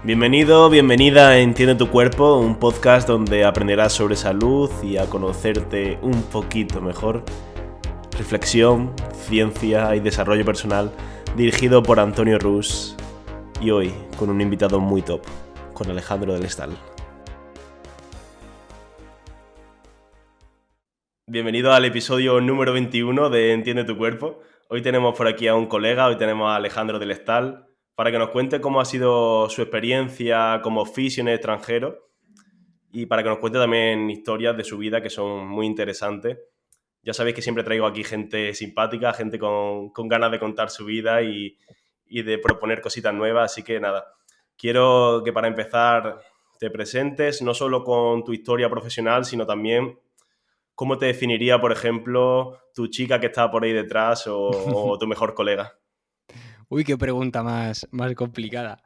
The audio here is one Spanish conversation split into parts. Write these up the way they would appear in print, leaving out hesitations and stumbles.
Bienvenido, bienvenida a Entiende tu Cuerpo, un podcast donde aprenderás sobre salud y a conocerte un poquito mejor. Reflexión, ciencia y desarrollo personal, dirigido por Antonio Rus. Y hoy con un invitado muy top, con Alejandro del Estal. Bienvenido al episodio número 21 de Entiende tu Cuerpo. Hoy tenemos por aquí a un colega, hoy tenemos a Alejandro del Estal, para que nos cuente cómo ha sido su experiencia como fisio en el extranjero y para que nos cuente también historias de su vida que son muy interesantes. Ya sabéis que siempre traigo aquí gente simpática, gente con ganas de contar su vida y de proponer cositas nuevas, así que nada, quiero que para empezar te presentes no solo con tu historia profesional, sino también cómo te definiría, por ejemplo, tu chica que está por ahí detrás o tu mejor colega. Uy, qué pregunta más complicada.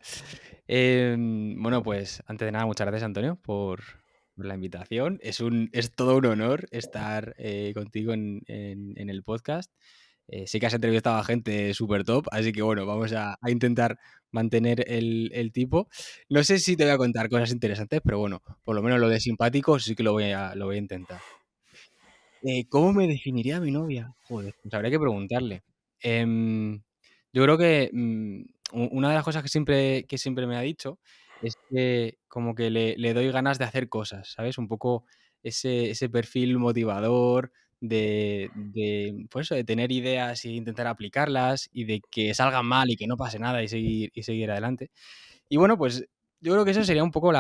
Bueno, pues antes de nada, muchas gracias, Antonio, por la invitación. Es todo un honor estar contigo en el podcast. Sé que has entrevistado a gente súper top, así que bueno, vamos a intentar mantener el tipo. No sé si te voy a contar cosas interesantes, pero bueno, por lo menos lo de simpático sí que lo voy a intentar. ¿Cómo me definiría mi novia? Joder, pues habría que preguntarle. Em, yo creo que, una de las cosas que siempre me ha dicho es que como que le doy ganas de hacer cosas, ¿sabes? Un poco ese perfil motivador pues eso, de tener ideas e intentar aplicarlas y de que salgan mal y que no pase nada y seguir adelante. Y bueno, pues yo creo que eso sería un poco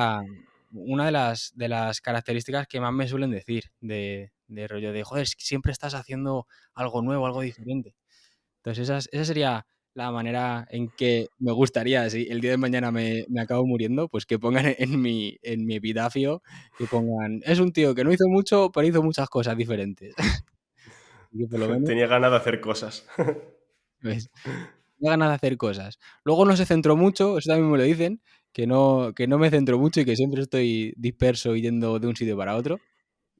una de las características que más me suelen decir, de rollo de, joder, es que siempre estás haciendo algo nuevo, algo diferente. Entonces, esa sería la manera en que me gustaría, si el día de mañana me acabo muriendo, pues que pongan en mi epitafio, que pongan, es un tío que no hizo mucho, pero hizo muchas cosas diferentes. Y que por lo menos, Tenía ganas de hacer cosas. pues, tenía ganas de hacer cosas. Luego no se centró mucho, eso también me lo dicen, que no me centro mucho y que siempre estoy disperso y yendo de un sitio para otro.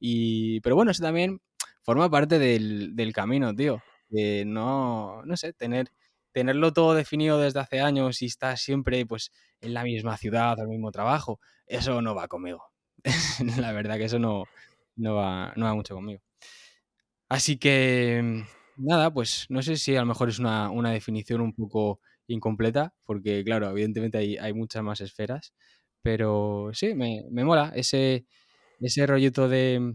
Pero bueno, eso también forma parte del camino, tío. De no sé, tenerlo todo definido desde hace años y estar siempre, pues, en la misma ciudad o el mismo trabajo, eso no va conmigo. La verdad que eso no va mucho conmigo. Así que, nada, pues, no sé si a lo mejor es una definición un poco incompleta, porque claro, evidentemente hay muchas más esferas, pero sí, me mola ese rollito de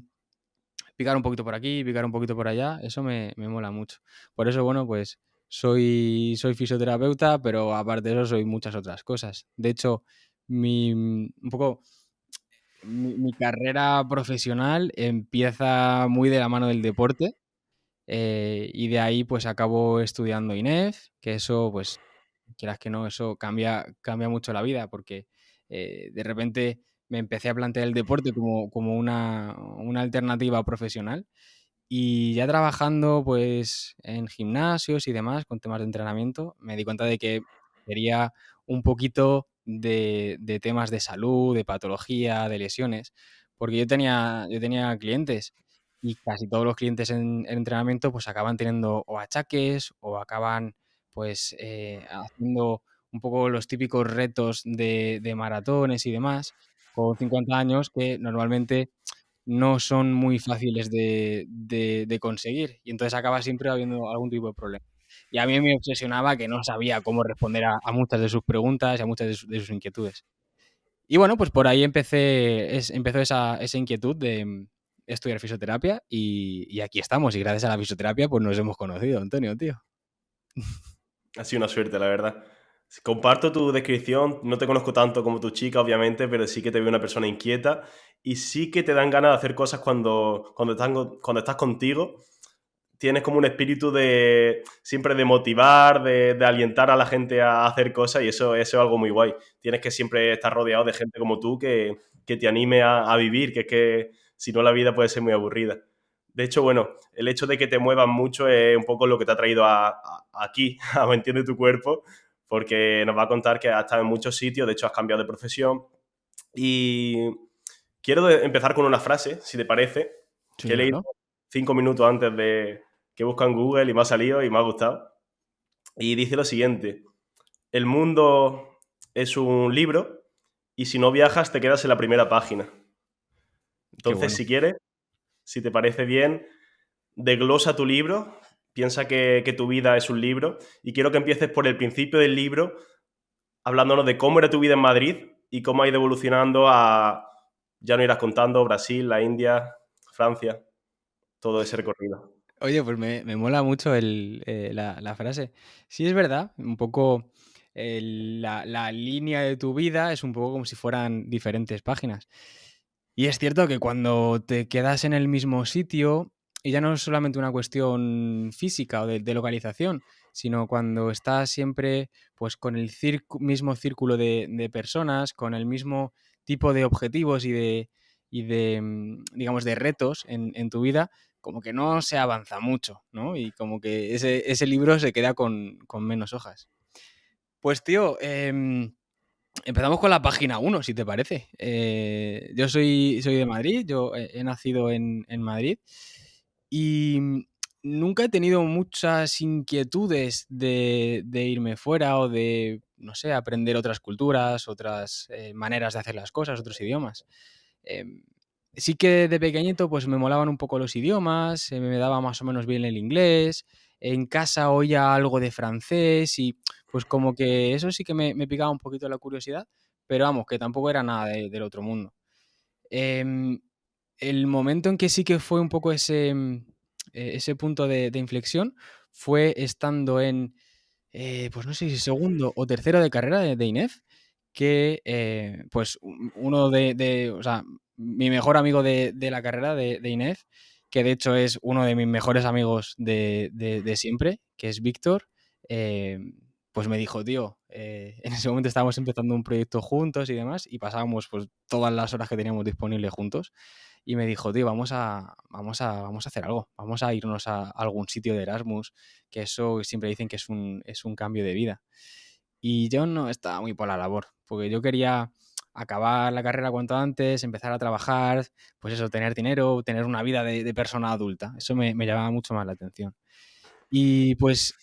picar un poquito por aquí, picar un poquito por allá, eso me mola mucho. Por eso, bueno, pues soy fisioterapeuta, pero aparte de eso soy muchas otras cosas. De hecho, un poco mi carrera profesional empieza muy de la mano del deporte, y de ahí pues acabo estudiando INEF, que eso pues quieras que no, eso cambia mucho la vida porque de repente me empecé a plantear el deporte como una alternativa profesional y ya trabajando pues en gimnasios y demás con temas de entrenamiento, me di cuenta de que quería un poquito de temas de salud, de patología, de lesiones, porque yo tenía clientes y casi todos los clientes en entrenamiento pues acaban teniendo o achaques o acaban pues haciendo un poco los típicos retos de maratones y demás con 50 años que normalmente no son muy fáciles de conseguir, y entonces acaba siempre habiendo algún tipo de problema. Y a mí me obsesionaba que no sabía cómo responder a muchas de sus preguntas y a muchas de sus inquietudes. Y bueno, pues por ahí empezó esa inquietud de estudiar fisioterapia y aquí estamos, y gracias a la fisioterapia, pues nos hemos conocido, Antonio, tío. Ha sido una suerte, la verdad. Comparto tu descripción, no te conozco tanto como tu chica, obviamente, pero sí que te veo una persona inquieta y sí que te dan ganas de hacer cosas cuando estás contigo. Tienes como un espíritu de siempre de motivar, de alientar a la gente a hacer cosas y eso es algo muy guay. Tienes que siempre estar rodeado de gente como tú que te anime a vivir, que es que si no la vida puede ser muy aburrida. De hecho, bueno, el hecho de que te muevas mucho es un poco lo que te ha traído aquí, a Me Entiende tu Cuerpo, porque nos va a contar que has estado en muchos sitios, de hecho has cambiado de profesión. Y quiero empezar con una frase, si te parece, que Sí, he leído claro. 5 minutos antes de que busco en Google y me ha salido y me ha gustado. Y dice lo siguiente: el mundo es un libro y si no viajas te quedas en la primera página. Qué Entonces, bueno. si quieres, si te parece bien, desglosa tu libro, piensa que tu vida es un libro y quiero que empieces por el principio del libro hablándonos de cómo era tu vida en Madrid y cómo ha ido evolucionando a, ya no irás contando, Brasil, la India, Francia, todo ese recorrido. Oye, pues me mola mucho la frase. Sí, es verdad, un poco la línea de tu vida es un poco como si fueran diferentes páginas. Y es cierto que cuando te quedas en el mismo sitio, y ya no es solamente una cuestión física o de localización, sino cuando estás siempre pues, con el mismo círculo de personas, con el mismo tipo de objetivos y de digamos, de retos en tu vida, como que no se avanza mucho, ¿no? Y como que ese libro se queda con menos hojas. Pues tío, empezamos con la página uno, si te parece. Yo soy de Madrid, yo he nacido en Madrid y nunca he tenido muchas inquietudes de irme fuera o de, no sé, aprender otras culturas, otras maneras de hacer las cosas, otros idiomas. Em, sí que de pequeñito pues me molaban un poco los idiomas, me daba más o menos bien el inglés, en casa oía algo de francés y pues como que eso sí que me picaba un poquito la curiosidad, pero vamos, que tampoco era nada del otro mundo. Em, el momento en que sí que fue un poco ese punto de inflexión fue estando pues no sé si segundo o tercero de carrera de INEF, que pues uno o sea, mi mejor amigo de la carrera de INEF, que de hecho es uno de mis mejores amigos de siempre, que es Víctor, eh, pues me dijo, tío, en ese momento estábamos empezando un proyecto juntos y demás, y pasábamos pues todas las horas que teníamos disponibles juntos, y me dijo, tío, vamos a hacer algo, vamos a irnos a algún sitio de Erasmus, que eso siempre dicen que es un cambio de vida. Y yo no estaba muy por la labor, porque yo quería acabar la carrera cuanto antes, empezar a trabajar, pues eso, tener dinero, tener una vida de persona adulta. Eso me llamaba mucho más la atención. Y pues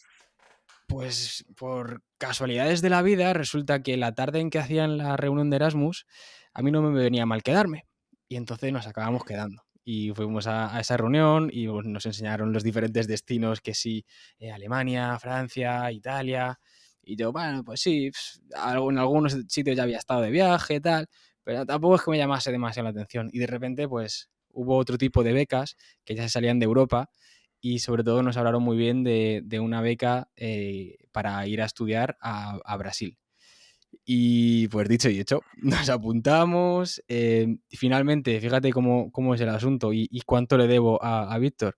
por casualidades de la vida, resulta que la tarde en que hacían la reunión de Erasmus, a mí no me venía mal quedarme. Y entonces nos acabamos quedando. Y fuimos a esa reunión y pues, nos enseñaron los diferentes destinos, que sí, Alemania, Francia, Italia. Y yo, bueno, pues sí, en algunos sitios ya había estado de viaje, tal, pero tampoco es que me llamase demasiado la atención. Y de repente, pues hubo otro tipo de becas que ya se salían de Europa y sobre todo nos hablaron muy bien de una beca para ir a estudiar a Brasil. Y pues dicho y hecho, nos apuntamos. Y finalmente, fíjate cómo es el asunto y cuánto le debo a Víctor.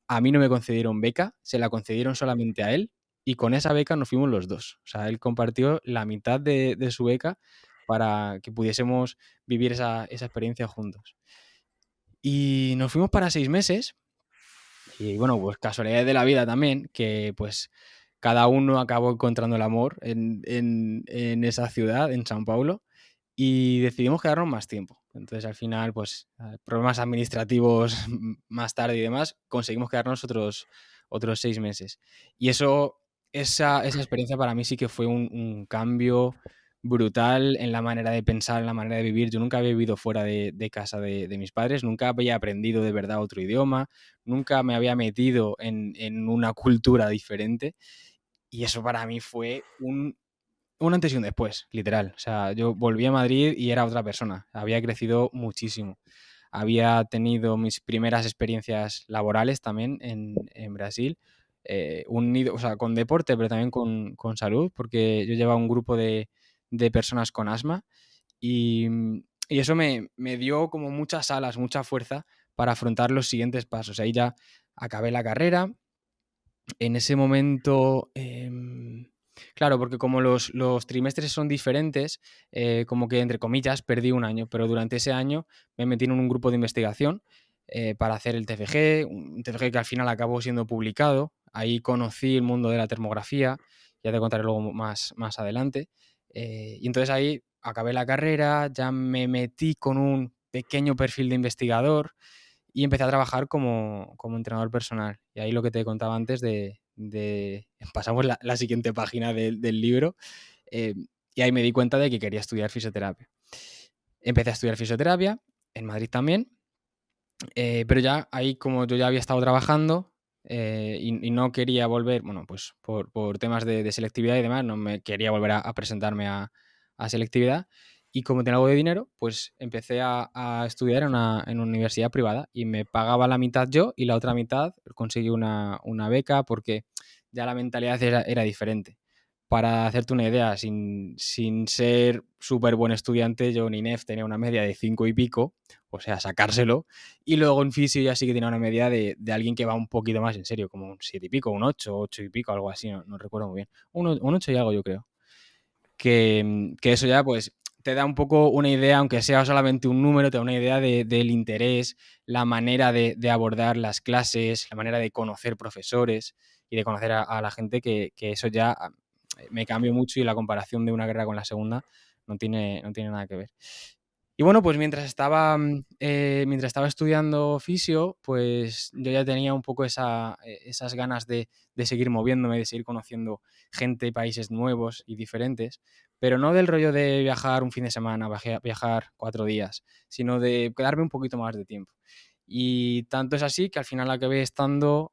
A mí no me concedieron beca, se la concedieron solamente a él y con esa beca nos fuimos los dos. O sea, él compartió la mitad de su beca para que pudiésemos vivir esa experiencia juntos. Y nos fuimos para 6 meses y bueno, pues casualidades de la vida también, que pues cada uno acabó encontrando el amor en esa ciudad, en San Paulo, y decidimos quedarnos más tiempo. Entonces al final, pues problemas administrativos más tarde y demás, conseguimos quedarnos otros 6 meses. Y esa experiencia para mí sí que fue un cambio brutal en la manera de pensar, en la manera de vivir. Yo nunca había vivido fuera de casa de mis padres, nunca había aprendido de verdad otro idioma, nunca me había metido en una cultura diferente y eso para mí fue un antes y un después, literal. O sea, yo volví a Madrid y era otra persona, había crecido muchísimo. Había tenido mis primeras experiencias laborales también en Brasil, unido, o sea, con deporte, pero también con salud, porque yo llevaba un grupo de personas con asma y, y eso me dio como muchas alas, mucha fuerza para afrontar los siguientes pasos. Ahí ya acabé la carrera. En ese momento, claro, porque como los trimestres son diferentes, como que, entre comillas, perdí un año, pero durante ese año me metí en un grupo de investigación para hacer el TFG, un TFG que al final acabó siendo publicado. Ahí conocí el mundo de la termografía, ya te contaré luego más adelante. Y entonces ahí acabé la carrera, ya me metí con un pequeño perfil de investigador y empecé a trabajar como entrenador personal. Y ahí lo que te contaba antes pasamos la siguiente página del libro, y ahí me di cuenta de que quería estudiar fisioterapia. empecé a estudiar fisioterapia, en Madrid también, pero ya ahí, como yo ya había estado trabajando, y no quería volver, bueno, pues por temas de selectividad y demás, no me quería volver a presentarme a selectividad. Y como tenía algo de dinero, pues empecé a estudiar en una universidad privada y me pagaba la mitad yo y la otra mitad conseguí una beca porque ya la mentalidad era diferente. Para hacerte una idea, sin ser súper buen estudiante, yo en INEF tenía una media de 5 y pico, o sea, sacárselo. Y luego en fisio ya sí que tenía una media de alguien que va un poquito más en serio, como un 7 y pico, un 8, 8 y pico, algo así, no recuerdo muy bien. Un 8 y algo, yo creo. Que eso ya, pues, te da un poco una idea, aunque sea solamente un número, te da una idea del interés, la manera de abordar las clases, la manera de conocer profesores y de conocer a la gente, que eso ya me cambió mucho y la comparación de una carrera con la segunda no tiene nada que ver. Y bueno, pues mientras estaba estudiando fisio, pues yo ya tenía un poco esas ganas de seguir moviéndome, de seguir conociendo gente, países nuevos y diferentes, pero no del rollo de viajar un fin de semana, viajar 4 días, sino de quedarme un poquito más de tiempo. Y tanto es así que al final acabé estando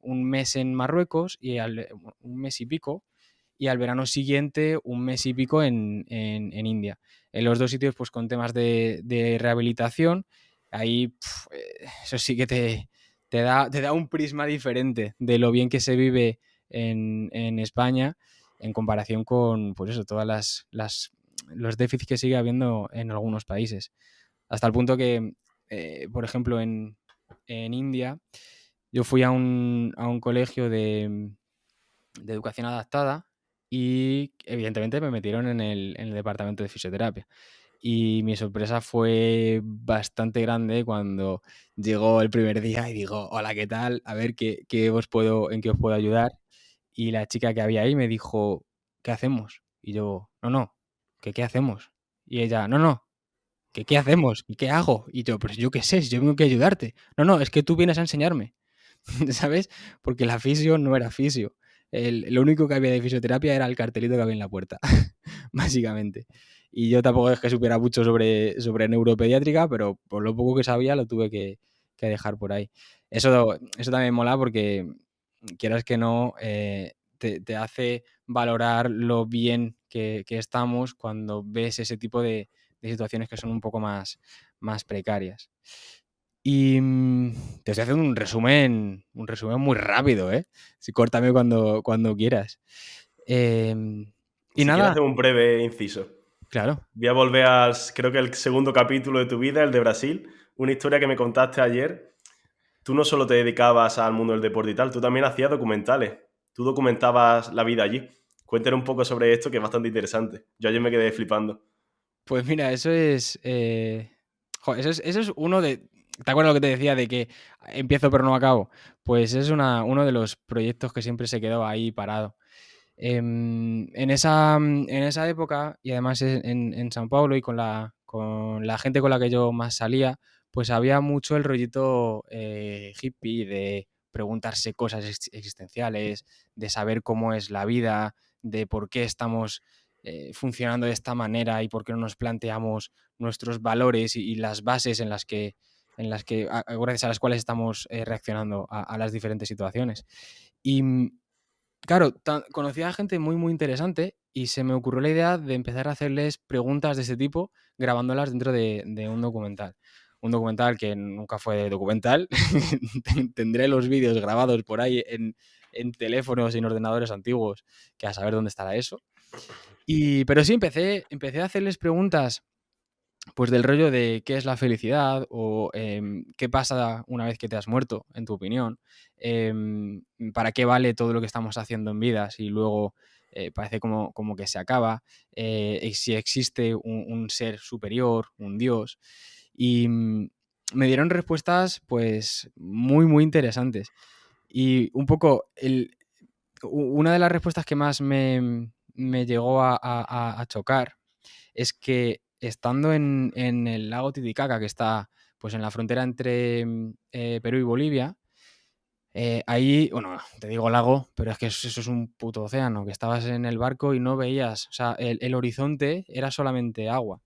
un mes en Marruecos y un mes y pico, y al verano siguiente un mes y pico en India. En los dos sitios, pues con temas de rehabilitación, ahí eso sí que te da un prisma diferente de lo bien que se vive en España en comparación con, pues eso, los déficits que sigue habiendo en algunos países. Hasta el punto que, por ejemplo, en India, yo fui a un colegio de educación adaptada y evidentemente me metieron en el departamento de fisioterapia. Y mi sorpresa fue bastante grande cuando llegó el primer día y digo, hola, ¿qué tal? A ver en qué os puedo ayudar. Y la chica que había ahí me dijo, ¿qué hacemos? Y yo, no, no, ¿que qué hacemos? Y ella, no, no, ¿que qué hacemos? ¿Y qué hago? Y yo, pues yo qué sé, si yo vengo aquí a ayudarte. No, no, es que tú vienes a enseñarme. ¿Sabes? Porque la fisio no era fisio. Lo único que había de fisioterapia era el cartelito que había en la puerta, básicamente. Y yo tampoco es que supiera mucho sobre neuropediátrica, pero por lo poco que sabía lo tuve que dejar por ahí. Eso también mola porque, quieras que no, te hace valorar lo bien que estamos cuando ves ese tipo de situaciones que son un poco más precarias. Y te estoy haciendo un resumen muy rápido, ¿eh? Sí, córtame cuando quieras. Y Si quieres nada, hacer un breve inciso. claro. Voy a volver al, creo que el segundo capítulo de tu vida, el de Brasil, una historia que me contaste ayer. Tú no solo te dedicabas al mundo del deporte y tal, tú también hacías documentales. Tú documentabas la vida allí. Cuéntanos un poco sobre esto, que es bastante interesante. Yo ayer me quedé flipando. Pues mira, eso es uno de. ¿Te acuerdas lo que te decía de que empiezo pero no acabo? Pues es uno de los proyectos que siempre se quedó ahí parado. En esa época, y además en San Paulo y con la gente con la que yo más salía, pues había mucho el rollito hippie de preguntarse cosas existenciales, de saber cómo es la vida, de por qué estamos funcionando de esta manera y por qué no nos planteamos nuestros valores y las bases gracias a las cuales estamos reaccionando a las diferentes situaciones. Y claro, conocí a gente muy, muy interesante y se me ocurrió la idea de empezar a hacerles preguntas de ese tipo, grabándolas dentro de un documental. Un documental que nunca fue documental. Tendré los vídeos grabados por ahí en teléfonos y en ordenadores antiguos, que a saber dónde estará eso. Pero sí, empecé a hacerles preguntas, pues del rollo de qué es la felicidad o qué pasa una vez que te has muerto, en tu opinión, para qué vale todo lo que estamos haciendo en vida si luego parece como que se acaba, si existe un ser superior, un Dios. Y me dieron respuestas pues muy, muy interesantes. Y un poco, una de las respuestas que más me llegó a chocar es que estando en el lago Titicaca, que está pues en la frontera entre Perú y Bolivia, ahí, bueno, te digo lago, pero es que eso es un puto océano, que estabas en el barco y no veías, o sea, el horizonte era solamente agua.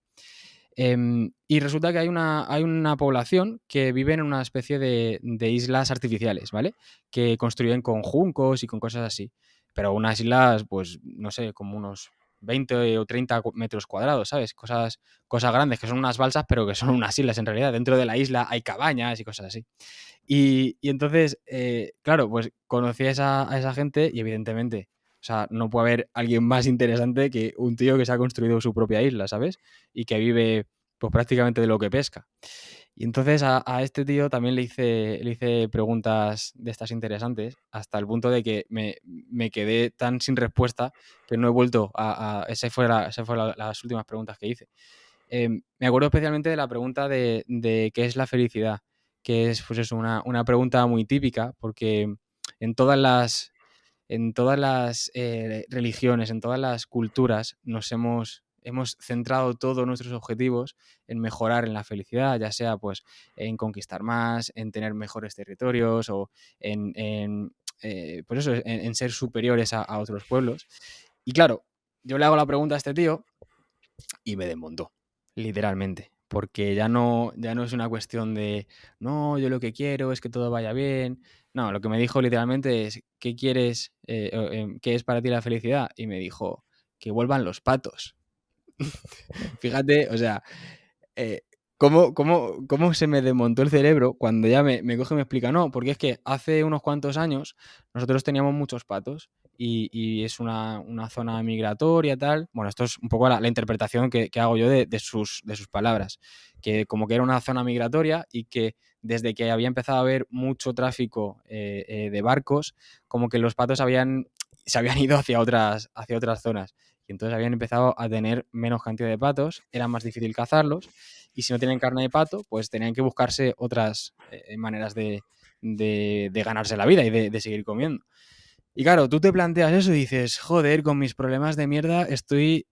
Y resulta que hay una población que vive en una especie de islas artificiales, ¿vale? Que construyen con juncos y con cosas así. Pero unas islas, pues, no sé, como unos 20 o 30 metros cuadrados, ¿sabes? Cosas grandes, que son unas balsas, pero que son unas islas en realidad. Dentro de la isla hay cabañas y cosas así. Y entonces, claro, pues conocí a esa gente y evidentemente, o sea, no puede haber alguien más interesante que un tío que se ha construido su propia isla, ¿sabes? Y que vive pues prácticamente de lo que pesca. Y entonces a este tío también le hice preguntas de estas interesantes hasta el punto de que me quedé tan sin respuesta que no he vuelto esa fue las últimas preguntas que hice. Me acuerdo especialmente de la pregunta de qué es la felicidad, que es pues eso, una pregunta muy típica, porque en todas las religiones, en todas las culturas, hemos centrado todos nuestros objetivos en mejorar en la felicidad, ya sea pues en conquistar más, en tener mejores territorios o pues eso, en ser superiores a otros pueblos. Y claro, yo le hago la pregunta a este tío y me desmontó, literalmente. Porque ya no es una cuestión de, no, yo lo que quiero es que todo vaya bien. No, lo que me dijo literalmente es, ¿qué quieres? ¿Qué es para ti la felicidad? Y me dijo, que vuelvan los patos. Fíjate, o sea, eh, cómo se me desmontó el cerebro cuando ya me coge y me explica, no, porque es que hace unos cuantos años nosotros teníamos muchos patos y es una zona migratoria, tal. Bueno, esto es un poco la interpretación que hago yo de sus palabras, que como que era una zona migratoria y que desde que había empezado a haber mucho tráfico de barcos, como que los patos se habían ido hacia otras zonas. Y entonces habían empezado a tener menos cantidad de patos, era más difícil cazarlos, y si no tienen carne de pato, pues tenían que buscarse otras maneras de ganarse la vida y de seguir comiendo. Y claro, tú te planteas eso y dices, joder, con mis problemas de mierda estoy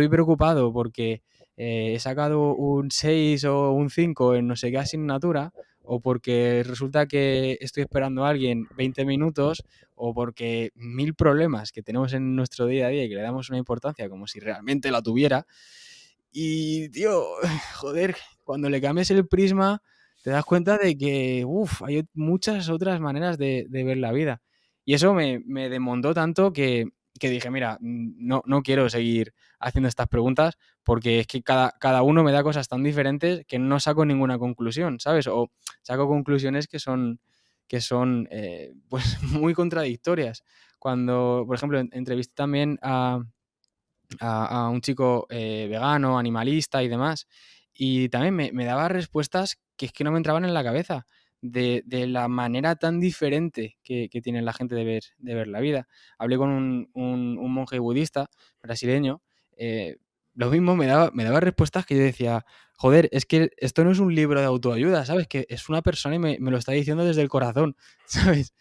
preocupado porque he sacado un 6 o un 5 en no sé qué asignatura, o porque resulta que estoy esperando a alguien 20 minutos, o porque mil problemas que tenemos en nuestro día a día y que le damos una importancia como si realmente la tuviera. Y, tío, joder, cuando le cambies el prisma, te das cuenta de que, hay muchas otras maneras de ver la vida. Y eso me desmontó tanto que dije, mira, no quiero seguir haciendo estas preguntas porque es que cada uno me da cosas tan diferentes que no saco ninguna conclusión, ¿sabes? O saco conclusiones que son pues muy contradictorias. Cuando, por ejemplo, entrevisté también a un chico vegano, animalista y demás. Y también me daba respuestas que es que no me entraban en la cabeza de la manera tan diferente que tiene la gente de ver la vida. Hablé con un monje budista brasileño. eh, lo mismo me daba respuestas que yo decía, joder, es que esto no es un libro de autoayuda, ¿sabes? Que es una persona y me lo está diciendo desde el corazón, ¿sabes?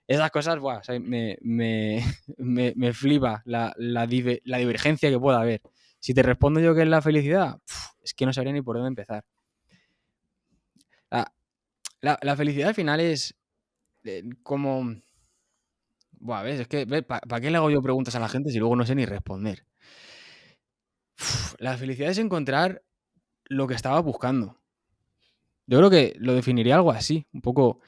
Esas cosas, buah, o sea, me flipa la divergencia que pueda haber. Si te respondo yo qué es la felicidad, es que no sabría ni por dónde empezar. La, la felicidad al final es como... Buah, ¿ves? Es que, ¿para qué le hago yo preguntas a la gente si luego no sé ni responder? La felicidad es encontrar lo que estaba buscando. Yo creo que lo definiría algo así, un poco.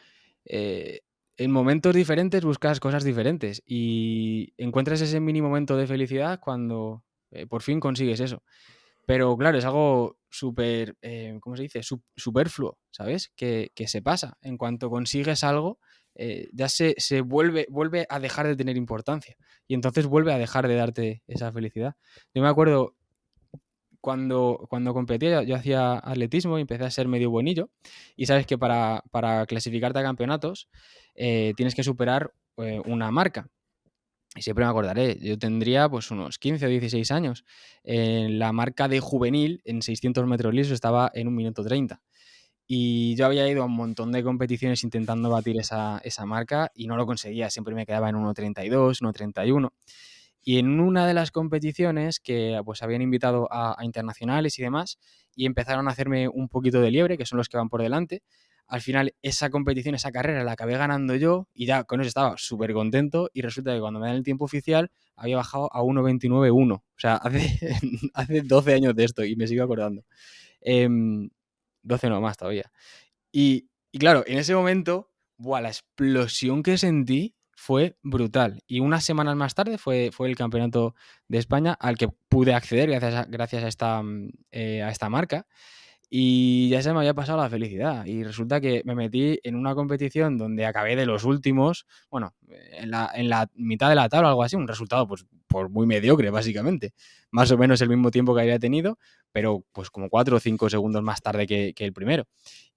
eh, en momentos diferentes buscas cosas diferentes y encuentras ese mini momento de felicidad cuando por fin consigues eso. Pero claro, es algo súper, ¿cómo se dice? Superfluo, ¿sabes? Que se pasa. En cuanto consigues algo, ya se vuelve a dejar de tener importancia. Y entonces vuelve a dejar de darte esa felicidad. Yo me acuerdo cuando competía, yo hacía atletismo y empecé a ser medio buenillo. Y sabes que para clasificarte a campeonatos tienes que superar una marca. Y siempre me acordaré, yo tendría pues unos 15 o 16 años. La marca de juvenil en 600 metros lisos estaba en 1 minuto 30. Y yo había ido a un montón de competiciones intentando batir esa marca y no lo conseguía. Siempre me quedaba en 1,32, 1,31. Y en una de las competiciones que pues habían invitado a internacionales y demás, y empezaron a hacerme un poquito de liebre, que son los que van por delante, al final esa competición, esa carrera la acabé ganando yo y ya con eso estaba súper contento y resulta que cuando me dan el tiempo oficial había bajado a 1.29.1. O sea, hace 12 años de esto y me sigo acordando. 12 no más todavía. Y claro, en ese momento, buah, la explosión que sentí fue brutal. Y unas semanas más tarde fue el campeonato de España al que pude acceder gracias a esta marca. Y ya se me había pasado la felicidad. Y resulta que me metí en una competición donde acabé de los últimos, bueno, en la mitad de la tabla o algo así, un resultado pues por muy mediocre, básicamente. Más o menos el mismo tiempo que había tenido, pero pues como 4 o 5 segundos más tarde que el primero.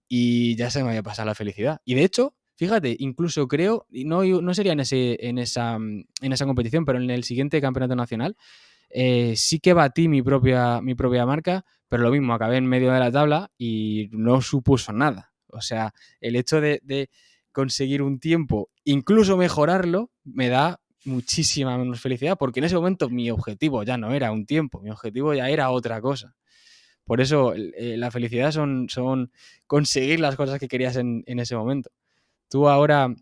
Y ya se me había pasado la felicidad. Y de hecho, fíjate, incluso creo, y no sería en esa competición, pero en el siguiente campeonato nacional, sí que batí mi propia marca, pero lo mismo, acabé en medio de la tabla y no supuso nada. O sea, el hecho de conseguir un tiempo, incluso mejorarlo, me da muchísima menos felicidad, porque en ese momento mi objetivo ya no era un tiempo, mi objetivo ya era otra cosa. Por eso la felicidad son conseguir las cosas que querías en ese momento. Tú ahora,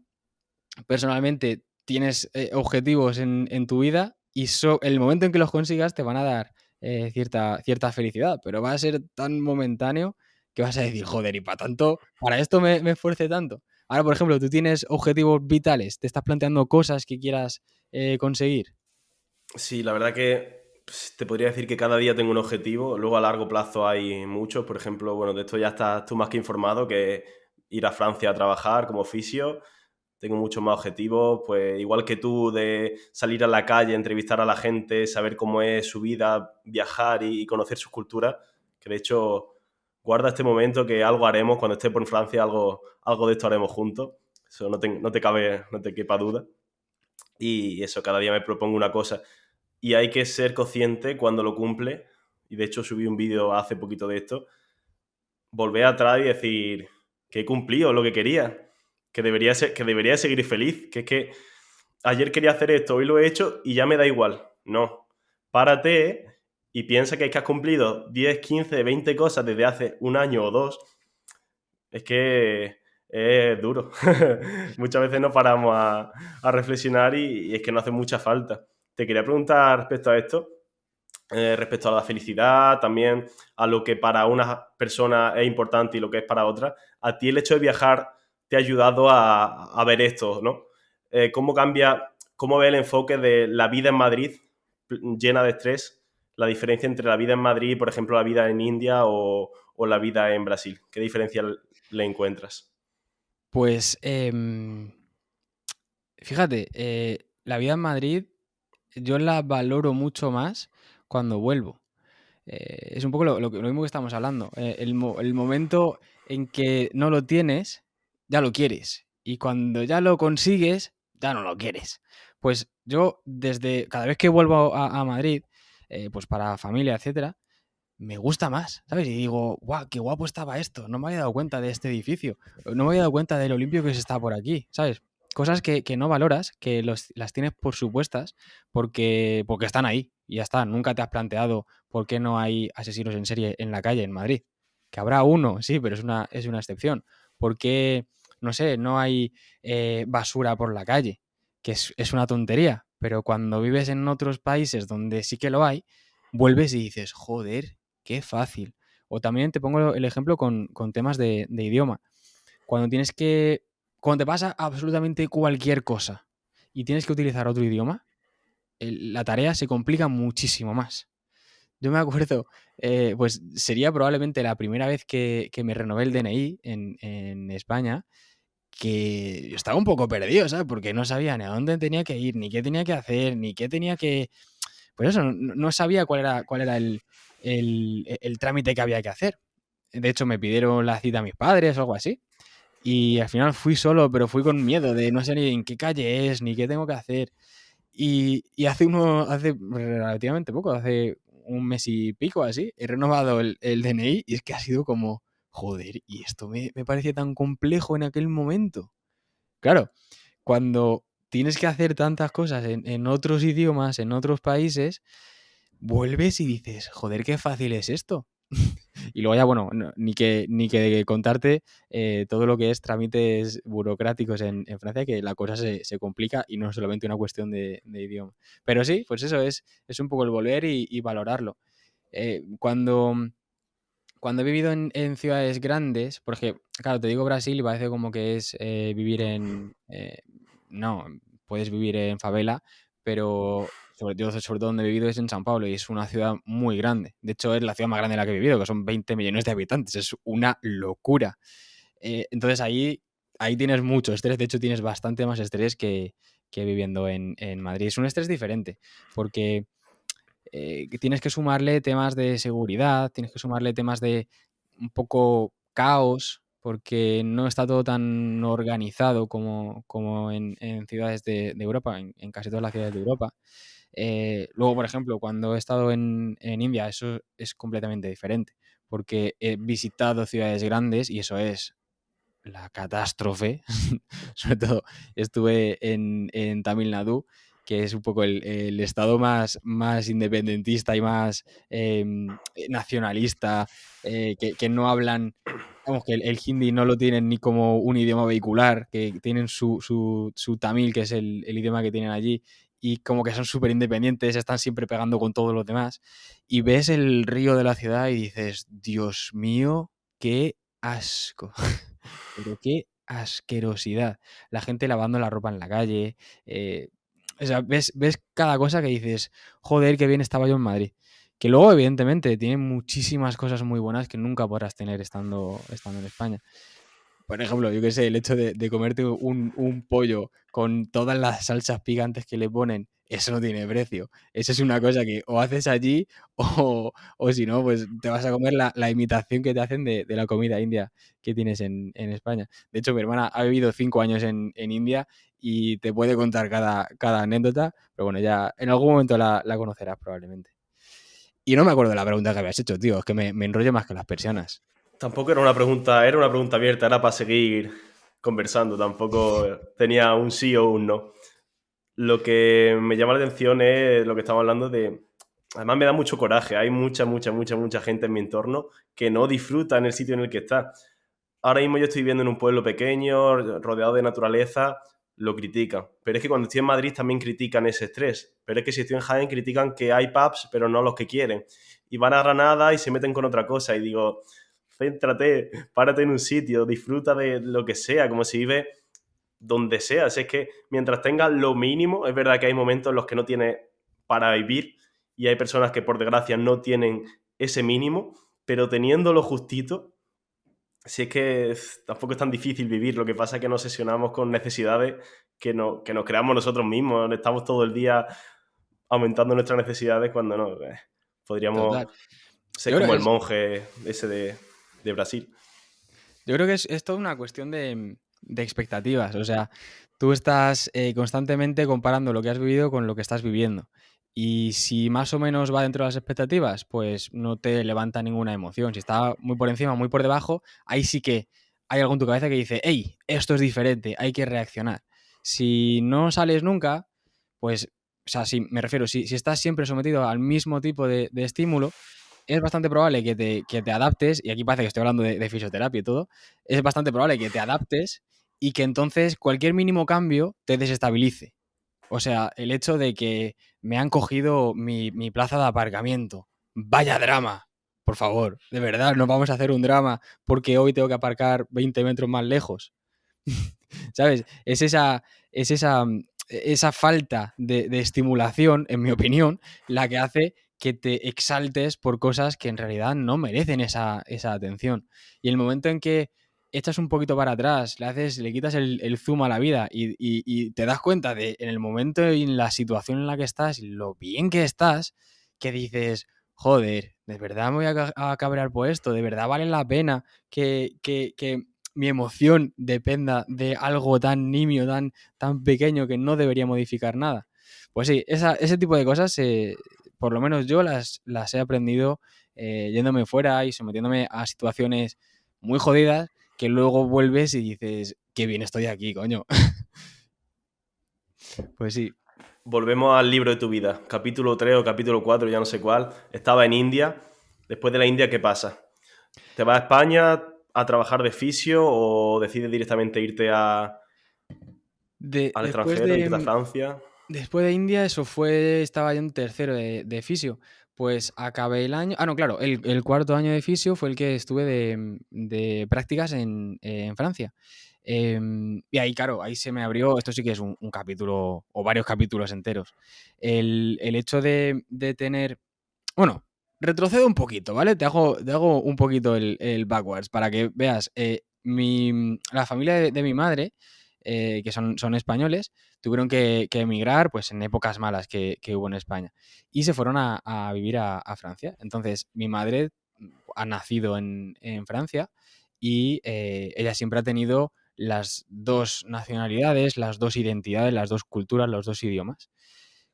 personalmente, tienes objetivos en tu vida y el momento en que los consigas te van a dar cierta felicidad, pero va a ser tan momentáneo que vas a decir, joder, y para tanto, para esto me esfuerce tanto. Ahora, por ejemplo, tú tienes objetivos vitales, te estás planteando cosas que quieras conseguir. Sí, la verdad que pues, te podría decir que cada día tengo un objetivo. Luego a largo plazo hay muchos. Por ejemplo, bueno, de esto ya estás tú más que informado, que ir a Francia a trabajar como oficio. Tengo muchos más objetivos, pues igual que tú, de salir a la calle, entrevistar a la gente, saber cómo es su vida, viajar y conocer sus culturas, que de hecho guarda este momento que algo haremos cuando esté por Francia, algo de esto haremos juntos. Eso no te quepa duda. Y eso, cada día me propongo una cosa. Y hay que ser consciente cuando lo cumple. Y de hecho subí un vídeo hace poquito de esto. Volver atrás y decir que he cumplido lo que quería. Que debería seguir feliz. Que es que ayer quería hacer esto, hoy lo he hecho y ya me da igual. No. Párate y piensa que has cumplido 10, 15, 20 cosas desde hace un año o dos. Es que es duro. Muchas veces no paramos a reflexionar y es que no hace mucha falta. Te quería preguntar respecto a esto, respecto a la felicidad, también a lo que para una persona es importante y lo que es para otra. A ti el hecho de viajar te ha ayudado a ver esto, ¿no? ¿Cómo cambia, cómo ve el enfoque de la vida en Madrid llena de estrés, la diferencia entre la vida en Madrid y, por ejemplo, la vida en India o la vida en Brasil? ¿Qué diferencia le encuentras? Pues fíjate, la vida en Madrid yo la valoro mucho más cuando vuelvo. Es un poco lo mismo que estamos hablando. El momento en que no lo tienes, ya lo quieres. Y cuando ya lo consigues, ya no lo quieres. Pues yo, desde cada vez que vuelvo a Madrid, pues para familia, etcétera, me gusta más, ¿sabes? Y digo, guau, qué guapo estaba esto. No me había dado cuenta de este edificio. No me había dado cuenta de lo limpio que se está por aquí, ¿sabes? Cosas que no valoras, que las tienes por supuestas porque están ahí y ya está. Nunca te has planteado por qué no hay asesinos en serie en la calle en Madrid. Que habrá uno, sí, pero es una excepción. ¿Por qué, no sé, no hay basura por la calle? Que es una tontería. Pero cuando vives en otros países donde sí que lo hay, vuelves y dices, joder, qué fácil. O también te pongo el ejemplo con temas de idioma. Cuando tienes que. Cuando te pasa absolutamente cualquier cosa y tienes que utilizar otro idioma, la tarea se complica muchísimo más. Yo me acuerdo, pues sería probablemente la primera vez que me renové el DNI en España, que estaba un poco perdido, ¿sabes? Porque no sabía ni a dónde tenía que ir, ni qué tenía que hacer, ni qué tenía que, pues eso, no sabía cuál era el trámite que había que hacer. De hecho, me pidieron la cita a mis padres o algo así. Y al final fui solo, pero fui con miedo de no sé ni en qué calle es, ni qué tengo que hacer. Y hace relativamente poco, hace un mes y pico así, he renovado el DNI y es que ha sido como, joder, y esto me parecía tan complejo en aquel momento. Claro, cuando tienes que hacer tantas cosas en otros idiomas, en otros países, vuelves y dices, joder, qué fácil es esto. Y luego ya, bueno, ni que contarte todo lo que es trámites burocráticos en Francia, que la cosa se complica y no es solamente una cuestión de idioma. Pero sí, pues eso es un poco el volver y valorarlo. Cuando he vivido en ciudades grandes, porque, claro, te digo Brasil y parece como que es vivir en... no, puedes vivir en favela, pero sobre todo donde he vivido es en San Pablo y es una ciudad muy grande. De hecho, es la ciudad más grande en la que he vivido, que son 20 millones de habitantes. Es una locura. Entonces ahí tienes mucho estrés. De hecho, tienes bastante más estrés que viviendo en Madrid. Es un estrés diferente, porque que tienes que sumarle temas de seguridad, tienes que sumarle temas de un poco caos, porque no está todo tan organizado como en ciudades de Europa, en casi todas las ciudades de Europa. Luego, por ejemplo, cuando he estado en India, eso es completamente diferente, porque he visitado ciudades grandes y eso es la catástrofe. Sobre todo estuve en Tamil Nadu, que es un poco el estado más independentista y más nacionalista, que no hablan, vamos, que el hindi no lo tienen ni como un idioma vehicular, que tienen su tamil, que es el idioma que tienen allí, y como que son súper independientes, están siempre pegando con todos los demás, y ves el río de la ciudad y dices, Dios mío, qué asco. Pero qué asquerosidad. La gente lavando la ropa en la calle. O sea, ves cada cosa que dices, joder, qué bien estaba yo en Madrid. Que luego, evidentemente, tiene muchísimas cosas muy buenas que nunca podrás tener estando en España. Por ejemplo, yo qué sé, el hecho de comerte un pollo con todas las salsas picantes que le ponen, eso no tiene precio. Eso es una cosa que o haces allí o si no, pues te vas a comer la imitación que te hacen de la comida india que tienes en España. De hecho, mi hermana ha vivido 5 años en India y te puede contar cada anécdota, pero bueno, ya en algún momento la conocerás probablemente. Y no me acuerdo de la pregunta que habías hecho, tío, es que me enrollo más que las persianas. Tampoco era una pregunta abierta, era para seguir conversando, tampoco tenía un sí o un no. Lo que me llama la atención es lo que estamos hablando de... Además me da mucho coraje, hay mucha gente en mi entorno que no disfruta en el sitio en el que está. Ahora mismo yo estoy viviendo en un pueblo pequeño, rodeado de naturaleza, lo critican. Pero es que cuando estoy en Madrid también critican ese estrés. Pero es que si estoy en Jaén critican que hay pubs, pero no los que quieren. Y van a Granada y se meten con otra cosa. Y digo, céntrate, párate en un sitio, disfruta de lo que sea, como si vives donde sea. Si es que mientras tengas lo mínimo, es verdad que hay momentos en los que no tienes para vivir y hay personas que por desgracia no tienen ese mínimo, pero teniendo lo justito, si es que tampoco es tan difícil vivir, lo que pasa es que nos sesionamos con necesidades que nos creamos nosotros mismos, estamos todo el día aumentando nuestras necesidades cuando no, podríamos Total. ser Yo creo como que el monje ese de Brasil. Yo creo que es toda una cuestión de expectativas. O sea, tú estás constantemente comparando lo que has vivido con lo que estás viviendo. Y si más o menos va dentro de las expectativas, pues no te levanta ninguna emoción. Si está muy por encima, muy por debajo, ahí sí que hay algo en tu cabeza que dice, hey, esto es diferente, hay que reaccionar. Si no sales nunca, pues, o sea, si me refiero, si estás siempre sometido al mismo tipo de estímulo, es bastante probable que te adaptes, y aquí parece que estoy hablando de fisioterapia y todo, es bastante probable que te adaptes y que entonces cualquier mínimo cambio te desestabilice. O sea, el hecho de que me han cogido mi plaza de aparcamiento. Vaya drama. Por favor, de verdad, no vamos a hacer un drama porque hoy tengo que aparcar 20 metros más lejos. ¿Sabes? Es esa falta de estimulación, en mi opinión, la que hace que te exaltes por cosas que en realidad no merecen esa atención. Y el momento en que echas un poquito para atrás, le quitas el zoom a la vida y te das cuenta de en el momento y en la situación en la que estás, lo bien que estás, que dices, joder, ¿de verdad me voy a cabrear por esto? ¿De verdad vale la pena que mi emoción dependa de algo tan nimio, tan pequeño que no debería modificar nada? Pues sí, ese tipo de cosas, por lo menos yo las he aprendido yéndome fuera y sometiéndome a situaciones muy jodidas que luego vuelves y dices, qué bien estoy aquí, coño. Pues sí. Volvemos al libro de tu vida, capítulo 3 o capítulo 4, ya no sé cuál. Estaba en India Después de la India, ¿qué pasa? ¿Te vas a España a trabajar de fisio o decides directamente irte De al después extranjero, irte a de Francia? Después de India, eso fue estaba yo en tercero de fisio. Pues acabé el año no, claro, el cuarto año de fisio fue el que estuve de prácticas en Francia. Y ahí, claro, ahí se me abrió esto sí que es un capítulo o varios capítulos enteros. El hecho de tener bueno, retrocedo un poquito, ¿vale? Te hago un poquito el backwards para que veas. La familia de mi madre, que son españoles, tuvieron que emigrar pues, en épocas malas que hubo en España y se fueron a vivir a Francia. Entonces, mi madre ha nacido en Francia y ella siempre ha tenido las dos nacionalidades, las dos identidades, las dos culturas, los dos idiomas.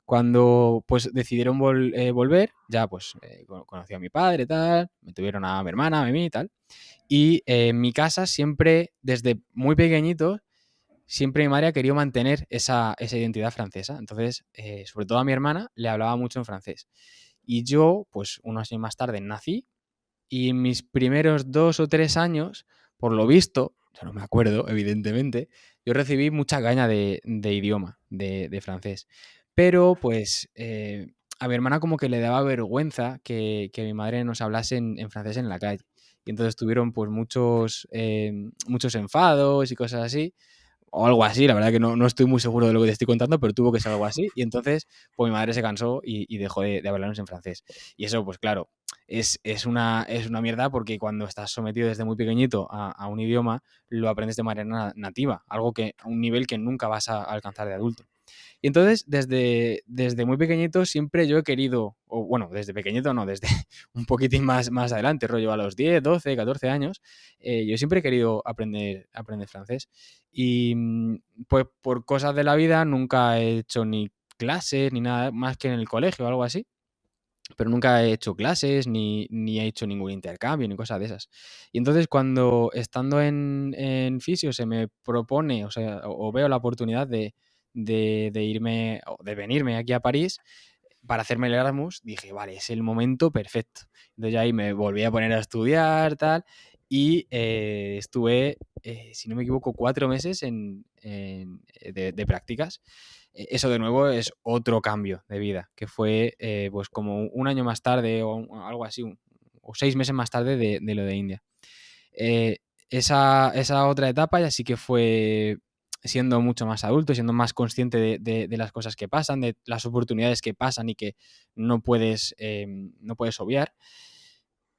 Cuando, pues, decidieron volver, ya, pues, conocí a mi padre, tal, me tuvieron a mi hermana, a mí y tal. Y, en mi casa siempre, desde muy pequeñito, siempre mi madre ha querido mantener esa identidad francesa. Entonces, sobre todo a mi hermana, le hablaba mucho en francés. Y yo, pues, unos años más tarde nací y en mis primeros 2 o 3 años, por lo visto, yo no me acuerdo, evidentemente, yo recibí mucha caña de idioma, de francés. Pero, pues, a mi hermana como que le daba vergüenza que mi madre nos hablase en francés en la calle. Y entonces tuvieron, pues, muchos enfados y cosas así, o algo así, la verdad que no estoy muy seguro de lo que te estoy contando, pero tuvo que ser algo así. Y entonces, pues mi madre se cansó y dejó de hablarnos en francés. Y eso, pues claro, es una mierda porque cuando estás sometido desde muy pequeñito a un idioma, lo aprendes de manera nativa, algo que a un nivel que nunca vas a alcanzar de adulto. Y entonces, desde muy pequeñito siempre yo he querido, o bueno, desde pequeñito no, desde un poquitín más adelante, rollo a los 10 12 14 años, yo siempre he querido aprender francés. Y pues por cosas de la vida nunca he hecho ni clases ni nada más que en el colegio o algo así, pero nunca he hecho clases ni he hecho ningún intercambio ni cosas de esas. Y entonces cuando estando en fisio se me propone, o sea, o veo la oportunidad de irme o de venirme aquí a París para hacerme el Erasmus, dije, vale, es el momento perfecto. Entonces ya ahí me volví a poner a estudiar, tal, y estuve, si no me equivoco, 4 meses de prácticas. Eso de nuevo es otro cambio de vida, que fue pues como un año más tarde o algo así, o 6 meses más tarde de lo de India. Eh, esa otra etapa ya sí que fue siendo mucho más adulto, siendo más consciente de las cosas que pasan, de las oportunidades que pasan y que no puedes obviar.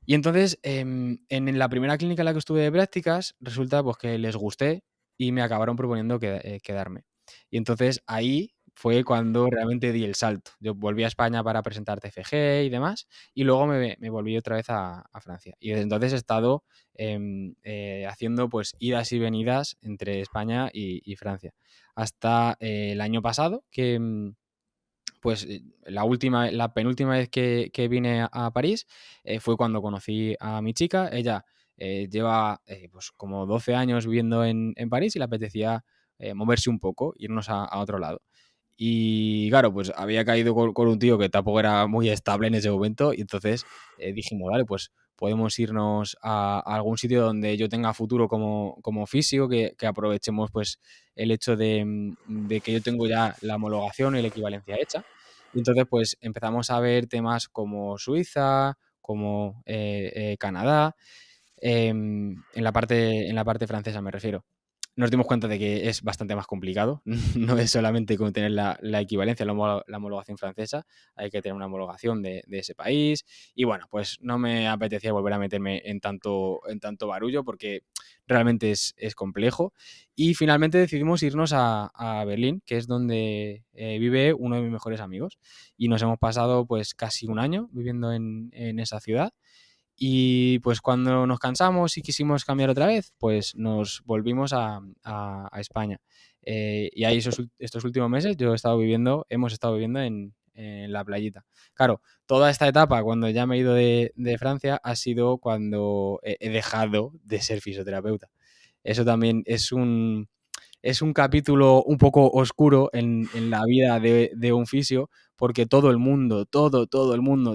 Y entonces, en la primera clínica en la que estuve de prácticas, resulta pues, que les gusté y me acabaron proponiendo quedarme. Y entonces ahí fue cuando realmente di el salto. Yo volví a España para presentar TFG y demás, y luego me volví otra vez a Francia. Y desde entonces he estado haciendo pues idas y venidas entre España y Francia. Hasta el año pasado, que pues la penúltima vez que vine a París fue cuando conocí a mi chica. Ella lleva pues como 12 años viviendo en París y le apetecía moverse un poco, irnos a otro lado. Y claro, pues había caído con un tío que tampoco era muy estable en ese momento y entonces dijimos, vale, pues podemos irnos a algún sitio donde yo tenga futuro como físico, que aprovechemos pues el hecho de que yo tengo ya la homologación y la equivalencia hecha. Y entonces pues empezamos a ver temas como Suiza, como Canadá, en la parte francesa me refiero. Nos dimos cuenta de que es bastante más complicado. No es solamente como tener la equivalencia, la homologación francesa, hay que tener una homologación de ese país. Y bueno, pues no me apetecía volver a meterme en tanto barullo porque realmente es complejo. Y finalmente decidimos irnos a Berlín, que es donde vive uno de mis mejores amigos. Y nos hemos pasado pues casi un año viviendo en esa ciudad. Y pues cuando nos cansamos y quisimos cambiar otra vez, pues nos volvimos a España. Y ahí estos últimos meses hemos estado viviendo en la playita. Claro, toda esta etapa, cuando ya me he ido de Francia, ha sido cuando he dejado de ser fisioterapeuta. Eso también es un capítulo un poco oscuro en la vida de un fisio, porque todo el mundo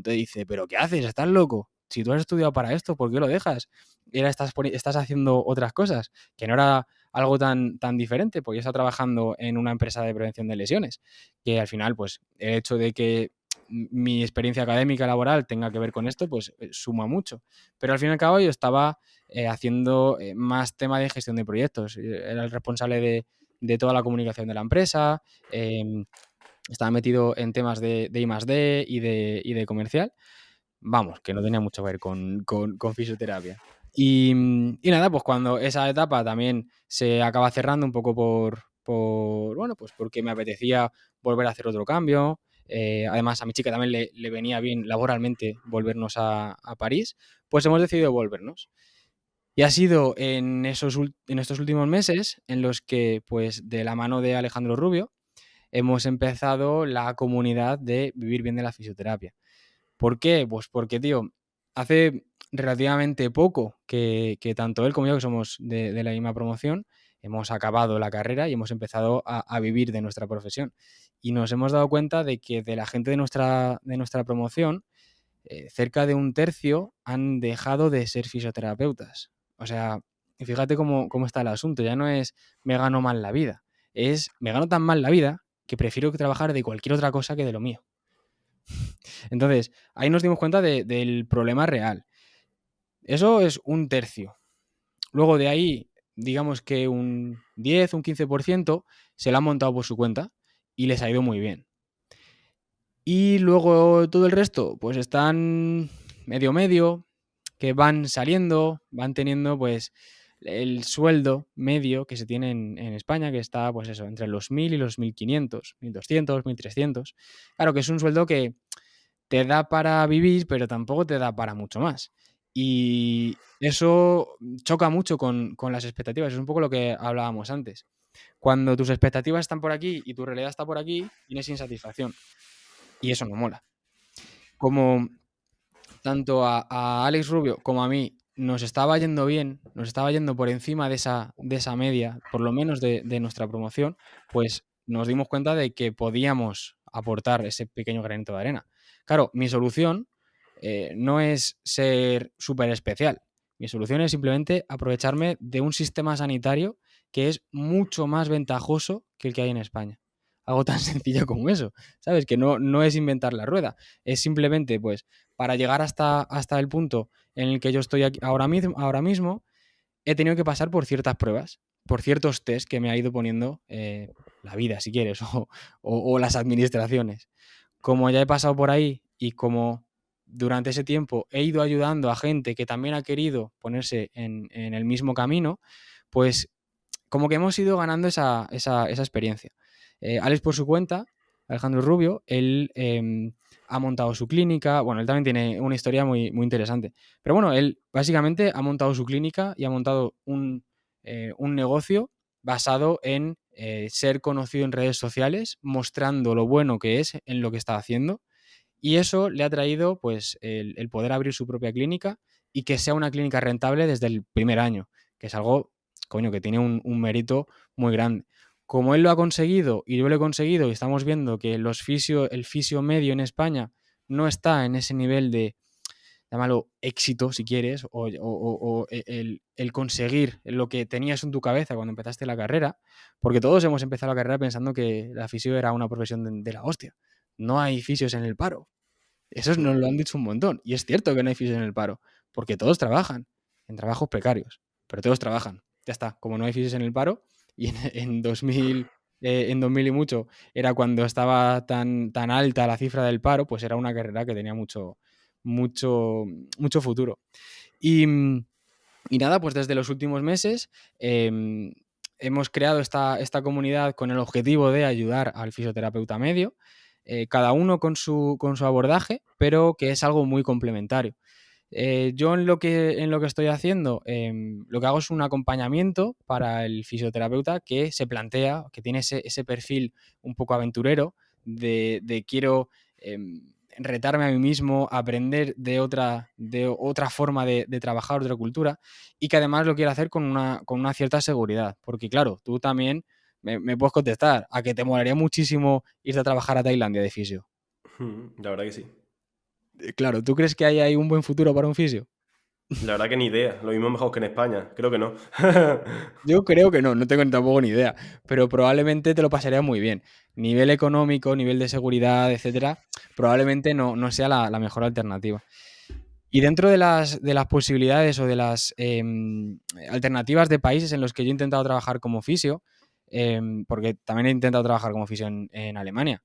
te dice, ¿pero qué haces? ¿Estás loco? si tú has estudiado para esto, ¿por qué lo dejas? Y ahora estás haciendo otras cosas, que no era algo tan diferente, porque yo estaba trabajando en una empresa de prevención de lesiones, que al final, pues, el hecho de que mi experiencia académica laboral tenga que ver con esto, pues suma mucho. Pero al fin y al cabo yo estaba haciendo más tema de gestión de proyectos. Era el responsable de toda la comunicación de la empresa, estaba metido en temas de I+D y de comercial. Vamos, que no tenía mucho que ver con fisioterapia. Y nada, pues cuando esa etapa también se acaba cerrando un poco bueno, pues porque me apetecía volver a hacer otro cambio. Además, a mi chica también le venía bien laboralmente volvernos a París, pues hemos decidido volvernos. Y ha sido en estos últimos meses en los que, pues de la mano de Alejandro Rubio, hemos empezado la comunidad de Vivir Bien de la Fisioterapia. ¿Por qué? Pues porque, tío, hace relativamente poco que tanto él como yo, que somos de la misma promoción, hemos acabado la carrera y hemos empezado a vivir de nuestra profesión. Y nos hemos dado cuenta de que de la gente de nuestra promoción, cerca de un tercio han dejado de ser fisioterapeutas. O sea, fíjate cómo está el asunto. Ya no es me gano mal la vida, es me gano tan mal la vida que prefiero trabajar de cualquier otra cosa que de lo mío. Entonces, ahí nos dimos cuenta del problema real. Eso es un tercio. Luego de ahí, digamos que un 10, un 15% se lo han montado por su cuenta y les ha ido muy bien. Y luego todo el resto, pues están medio, que van saliendo, van teniendo pues el sueldo medio que se tiene en España, que está pues eso, entre los 1.000 y los 1.500, 1.200, 1.300. Claro que es un sueldo que te da para vivir, pero tampoco te da para mucho más. Y eso choca mucho con las expectativas. Es un poco lo que hablábamos antes. Cuando tus expectativas están por aquí y tu realidad está por aquí, tienes insatisfacción. Y eso no mola. Como tanto a Alex Rubio como a mí nos estaba yendo bien, nos estaba yendo por encima de esa media, por lo menos de nuestra promoción, pues nos dimos cuenta de que podíamos aportar ese pequeño granito de arena. Claro, mi solución no es ser súper especial. Mi solución es simplemente aprovecharme de un sistema sanitario que es mucho más ventajoso que el que hay en España. Algo tan sencillo como eso, ¿sabes? Que no es inventar la rueda, es simplemente, pues, para llegar hasta el punto en el que yo estoy aquí ahora mismo, he tenido que pasar por ciertas pruebas, por ciertos test que me ha ido poniendo la vida, si quieres, o las administraciones. Como ya he pasado por ahí y como durante ese tiempo he ido ayudando a gente que también ha querido ponerse en el mismo camino, pues como que hemos ido ganando esa experiencia. Alex por su cuenta, Alejandro Rubio, él ha montado su clínica. Bueno, él también tiene una historia muy, muy interesante. Pero bueno, él básicamente ha montado su clínica y ha montado un negocio basado en ser conocido en redes sociales, mostrando lo bueno que es en lo que está haciendo. Y eso le ha traído pues el poder abrir su propia clínica y que sea una clínica rentable desde el primer año, que es algo, coño, que tiene un mérito muy grande. Como él lo ha conseguido y yo lo he conseguido y estamos viendo que el fisio medio en España no está en ese nivel de, llámalo éxito si quieres, o el conseguir lo que tenías en tu cabeza cuando empezaste la carrera, porque todos hemos empezado la carrera pensando que la fisio era una profesión de la hostia. No hay fisios en el paro. Eso nos lo han dicho un montón. Y es cierto que no hay fisios en el paro, porque todos trabajan en trabajos precarios, pero todos trabajan. Ya está, como no hay fisios en el paro, y en 2000, en 2000 y mucho era cuando estaba tan alta la cifra del paro, pues era una carrera que tenía mucho futuro. Y nada, pues desde los últimos meses hemos creado esta comunidad con el objetivo de ayudar al fisioterapeuta medio, cada uno con su abordaje, pero que es algo muy complementario. Yo en lo que estoy haciendo, lo que hago es un acompañamiento para el fisioterapeuta que se plantea, que tiene ese perfil un poco aventurero de quiero retarme a mí mismo, aprender de otra forma de trabajar, otra cultura, y que además lo quiero hacer con una cierta seguridad. Porque claro, tú también me puedes contestar a que te molaría muchísimo irte a trabajar a Tailandia de fisio. La verdad que sí. Claro, ¿tú crees que hay ahí un buen futuro para un fisio? La verdad que ni idea. Lo mismo mejor que en España. Creo que no. Yo creo que no tengo tampoco ni idea, pero probablemente te lo pasarías muy bien. Nivel económico, nivel de seguridad, etcétera, probablemente no sea la mejor alternativa. Y dentro de las posibilidades o de las alternativas de países en los que yo he intentado trabajar como fisio, porque también he intentado trabajar como fisio en Alemania,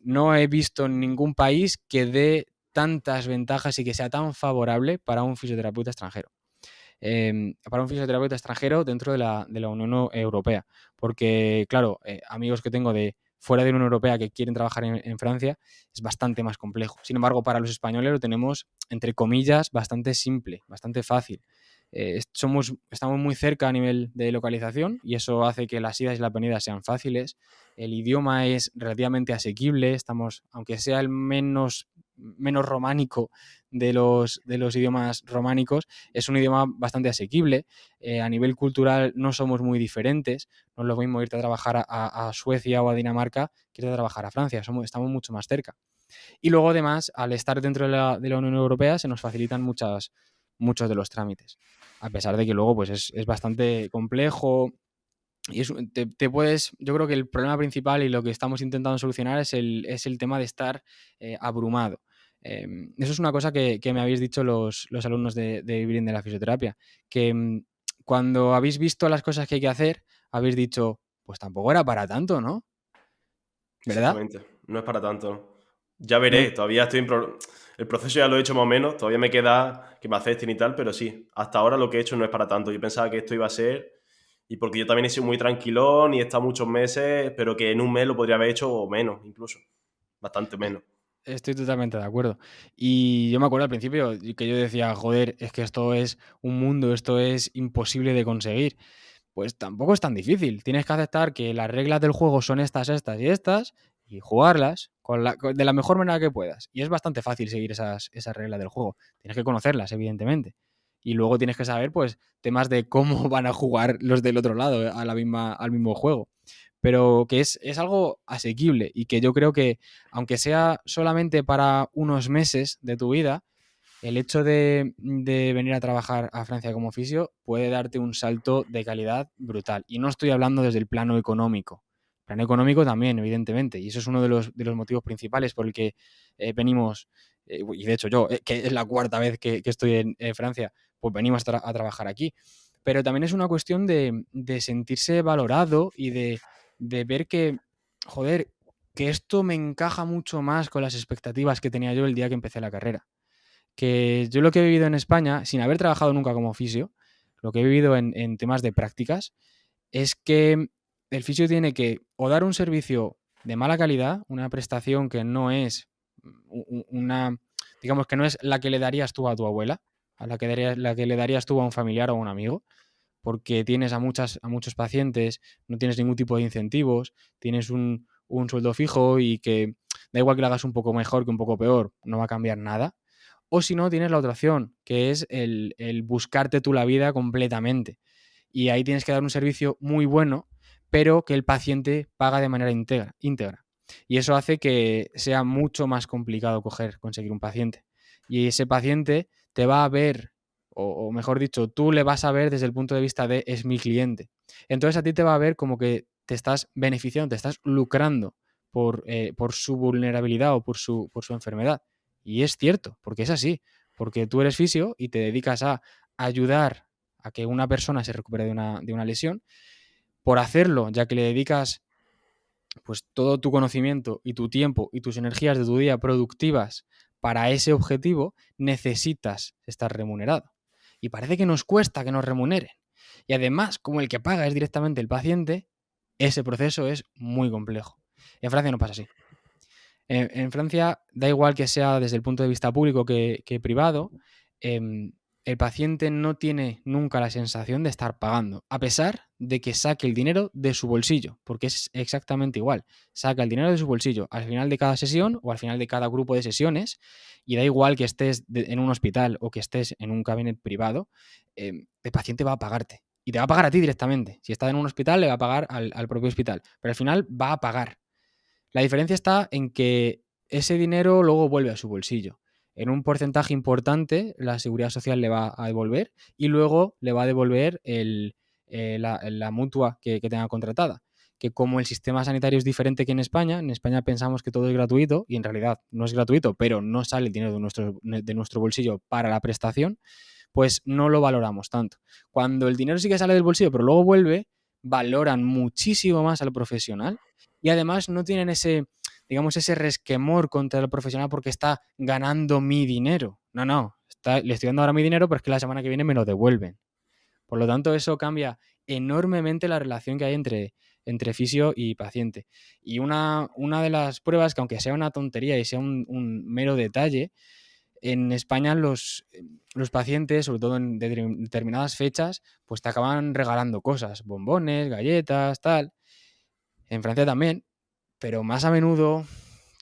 no he visto ningún país que dé tantas ventajas y que sea tan favorable para un fisioterapeuta extranjero. Para un fisioterapeuta extranjero dentro de la Unión Europea. Porque, claro, amigos que tengo de fuera de la Unión Europea que quieren trabajar en Francia, es bastante más complejo. Sin embargo, para los españoles lo tenemos, entre comillas, bastante simple, bastante fácil. Estamos muy cerca a nivel de localización y eso hace que las idas y las venidas sean fáciles. El idioma es relativamente asequible, aunque sea el menos románico de los idiomas románicos, es un idioma bastante asequible. A nivel cultural no somos muy diferentes. No es lo mismo irte a trabajar a Suecia o a Dinamarca que irte a trabajar a Francia. Estamos mucho más cerca. Y luego, además, al estar dentro de la Unión Europea, se nos facilitan muchos de los trámites. A pesar de que luego pues es bastante complejo. Y yo creo que el problema principal y lo que estamos intentando solucionar es el tema de estar abrumado. Eso es una cosa que me habéis dicho los alumnos de Vivir de la Fisioterapia, que cuando habéis visto las cosas que hay que hacer, habéis dicho, pues tampoco era para tanto, ¿no? ¿Verdad? Exactamente. No es para tanto. Ya No, veré. Todavía estoy El proceso ya lo he hecho más o menos. Todavía me queda que me acepten y tal, pero sí. Hasta ahora lo que he hecho no es para tanto. Yo pensaba que esto iba a ser... Y porque yo también he sido muy tranquilón y he estado muchos meses, pero que en un mes lo podría haber hecho o menos, incluso. Bastante eh, menos. estoy totalmente de acuerdo. Y yo me acuerdo al principio que yo decía, joder, es que esto es un mundo, esto es imposible de conseguir. Pues tampoco es tan difícil. Tienes que aceptar que las reglas del juego son estas, estas y estas y jugarlas de la mejor manera que puedas. Y es bastante fácil seguir esas reglas del juego. Tienes que conocerlas, evidentemente. Y luego tienes que saber, pues, temas de cómo van a jugar los del otro lado al mismo juego. Pero que es algo asequible y que yo creo que, aunque sea solamente para unos meses de tu vida, el hecho de venir a trabajar a Francia como fisio puede darte un salto de calidad brutal. Y no estoy hablando desde el plano económico. El plano económico también, evidentemente. Y eso es uno de los motivos principales por el que venimos, y de hecho yo, que es la cuarta vez que estoy en Francia, pues venimos a trabajar aquí. Pero también es una cuestión de sentirse valorado y de ver que, joder, que esto me encaja mucho más con las expectativas que tenía yo el día que empecé la carrera. Que yo lo que he vivido en España, sin haber trabajado nunca como fisio, lo que he vivido en temas de prácticas, es que el fisio tiene que o dar un servicio de mala calidad, una prestación que no es una, digamos que no es la que le darías tú a tu abuela, la que le darías tú a un familiar o a un amigo, porque tienes a muchos pacientes, no tienes ningún tipo de incentivos, tienes un sueldo fijo y que da igual que lo hagas un poco mejor que un poco peor, no va a cambiar nada. O si no, tienes la otra opción, que es el buscarte tú la vida completamente. Y ahí tienes que dar un servicio muy bueno, pero que el paciente paga de manera íntegra. Y eso hace que sea mucho más complicado conseguir un paciente. Y ese paciente te va a ver, o mejor dicho, tú le vas a ver desde el punto de vista de es mi cliente. Entonces a ti te va a ver como que te estás beneficiando, te estás lucrando por su vulnerabilidad o por su enfermedad. Y es cierto, porque es así, porque tú eres fisio y te dedicas a ayudar a que una persona se recupere de una lesión. Por hacerlo, ya que le dedicas pues todo tu conocimiento y tu tiempo y tus energías de tu día productivas para ese objetivo, necesitas estar remunerado. Y parece que nos cuesta que nos remuneren. Y además, como el que paga es directamente el paciente, ese proceso es muy complejo. En Francia no pasa así. En Francia, da igual que sea desde el punto de vista público que privado, em, el paciente no tiene nunca la sensación de estar pagando, a pesar de que saque el dinero de su bolsillo, porque es exactamente igual. Saca el dinero de su bolsillo al final de cada sesión o al final de cada grupo de sesiones, y da igual que estés en un hospital o que estés en un cabinet privado, el paciente va a pagarte. Y te va a pagar a ti directamente. Si estás en un hospital, le va a pagar al propio hospital. Pero al final va a pagar. La diferencia está en que ese dinero luego vuelve a su bolsillo. En un porcentaje importante, la Seguridad Social le va a devolver y luego le va a devolver la mutua que tenga contratada. Que como el sistema sanitario es diferente que en España pensamos que todo es gratuito y en realidad no es gratuito, pero no sale el dinero de nuestro bolsillo para la prestación, pues no lo valoramos tanto. Cuando el dinero sí que sale del bolsillo, pero luego vuelve, valoran muchísimo más al profesional y además no tienen digamos, ese resquemor contra el profesional porque está ganando mi dinero. No, le estoy dando ahora mi dinero, pero es que la semana que viene me lo devuelven. Por lo tanto, eso cambia enormemente la relación que hay entre fisio y paciente. Y una de las pruebas, que aunque sea una tontería y sea un mero detalle, en España los pacientes, sobre todo en determinadas fechas, pues te acaban regalando cosas, bombones, galletas, tal. En Francia también, pero más a menudo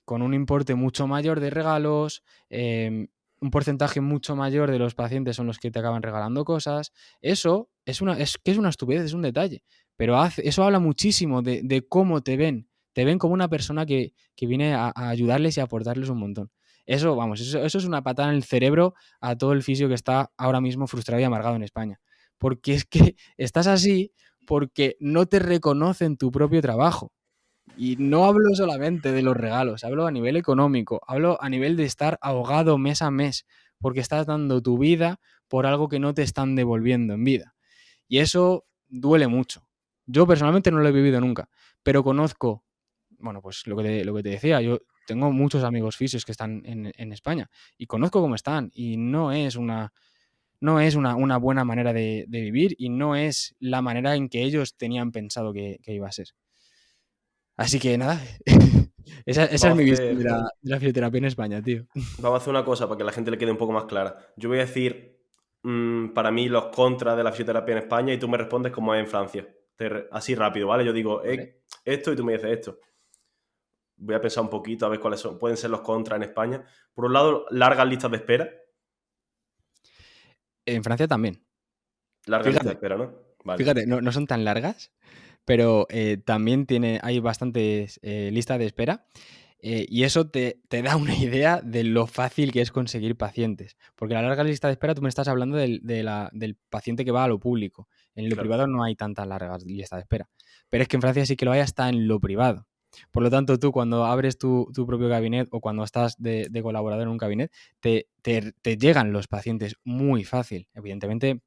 con un importe mucho mayor de regalos, un porcentaje mucho mayor de los pacientes son los que te acaban regalando cosas. Eso es una estupidez, es un detalle, pero eso habla muchísimo de cómo te ven. Te ven como una persona que viene a ayudarles y a aportarles un montón. Eso, vamos, eso es una patada en el cerebro a todo el fisio que está ahora mismo frustrado y amargado en España. Porque es que estás así porque no te reconocen tu propio trabajo. Y no hablo solamente de los regalos, hablo a nivel económico, hablo a nivel de estar ahogado mes a mes, porque estás dando tu vida por algo que no te están devolviendo en vida. Y eso duele mucho. Yo personalmente no lo he vivido nunca, pero conozco, bueno, pues lo que te decía, yo tengo muchos amigos fisios que están en España y conozco cómo están y no es una buena manera de vivir y no es la manera en que ellos tenían pensado que iba a ser. Así que nada, esa es Vamos mi a visión de la, hacer, de la fisioterapia en España, tío. vamos a hacer una cosa para que a la gente le quede un poco más clara. Yo voy a decir, para mí, los contras de la fisioterapia en España y tú me respondes como es en Francia. Así rápido, ¿vale? Yo digo Vale. esto y tú me dices esto. Voy a pensar un poquito a ver cuáles pueden ser los contras en España. Por un lado, largas listas de espera. En Francia también. Largas listas de Fíjate, espera, ¿no? Vale. fíjate, no son tan largas, pero también hay bastantes listas de espera. Y eso te da una idea de lo fácil que es conseguir pacientes. Porque la larga lista de espera, tú me estás hablando del paciente que va a lo público. En lo Claro. privado no hay tantas largas listas de espera. Pero es que en Francia sí que lo hay hasta en lo privado. Por lo tanto, tú cuando abres tu propio gabinet o cuando estás de colaborador en un gabinet, te llegan los pacientes muy fácil. Evidentemente,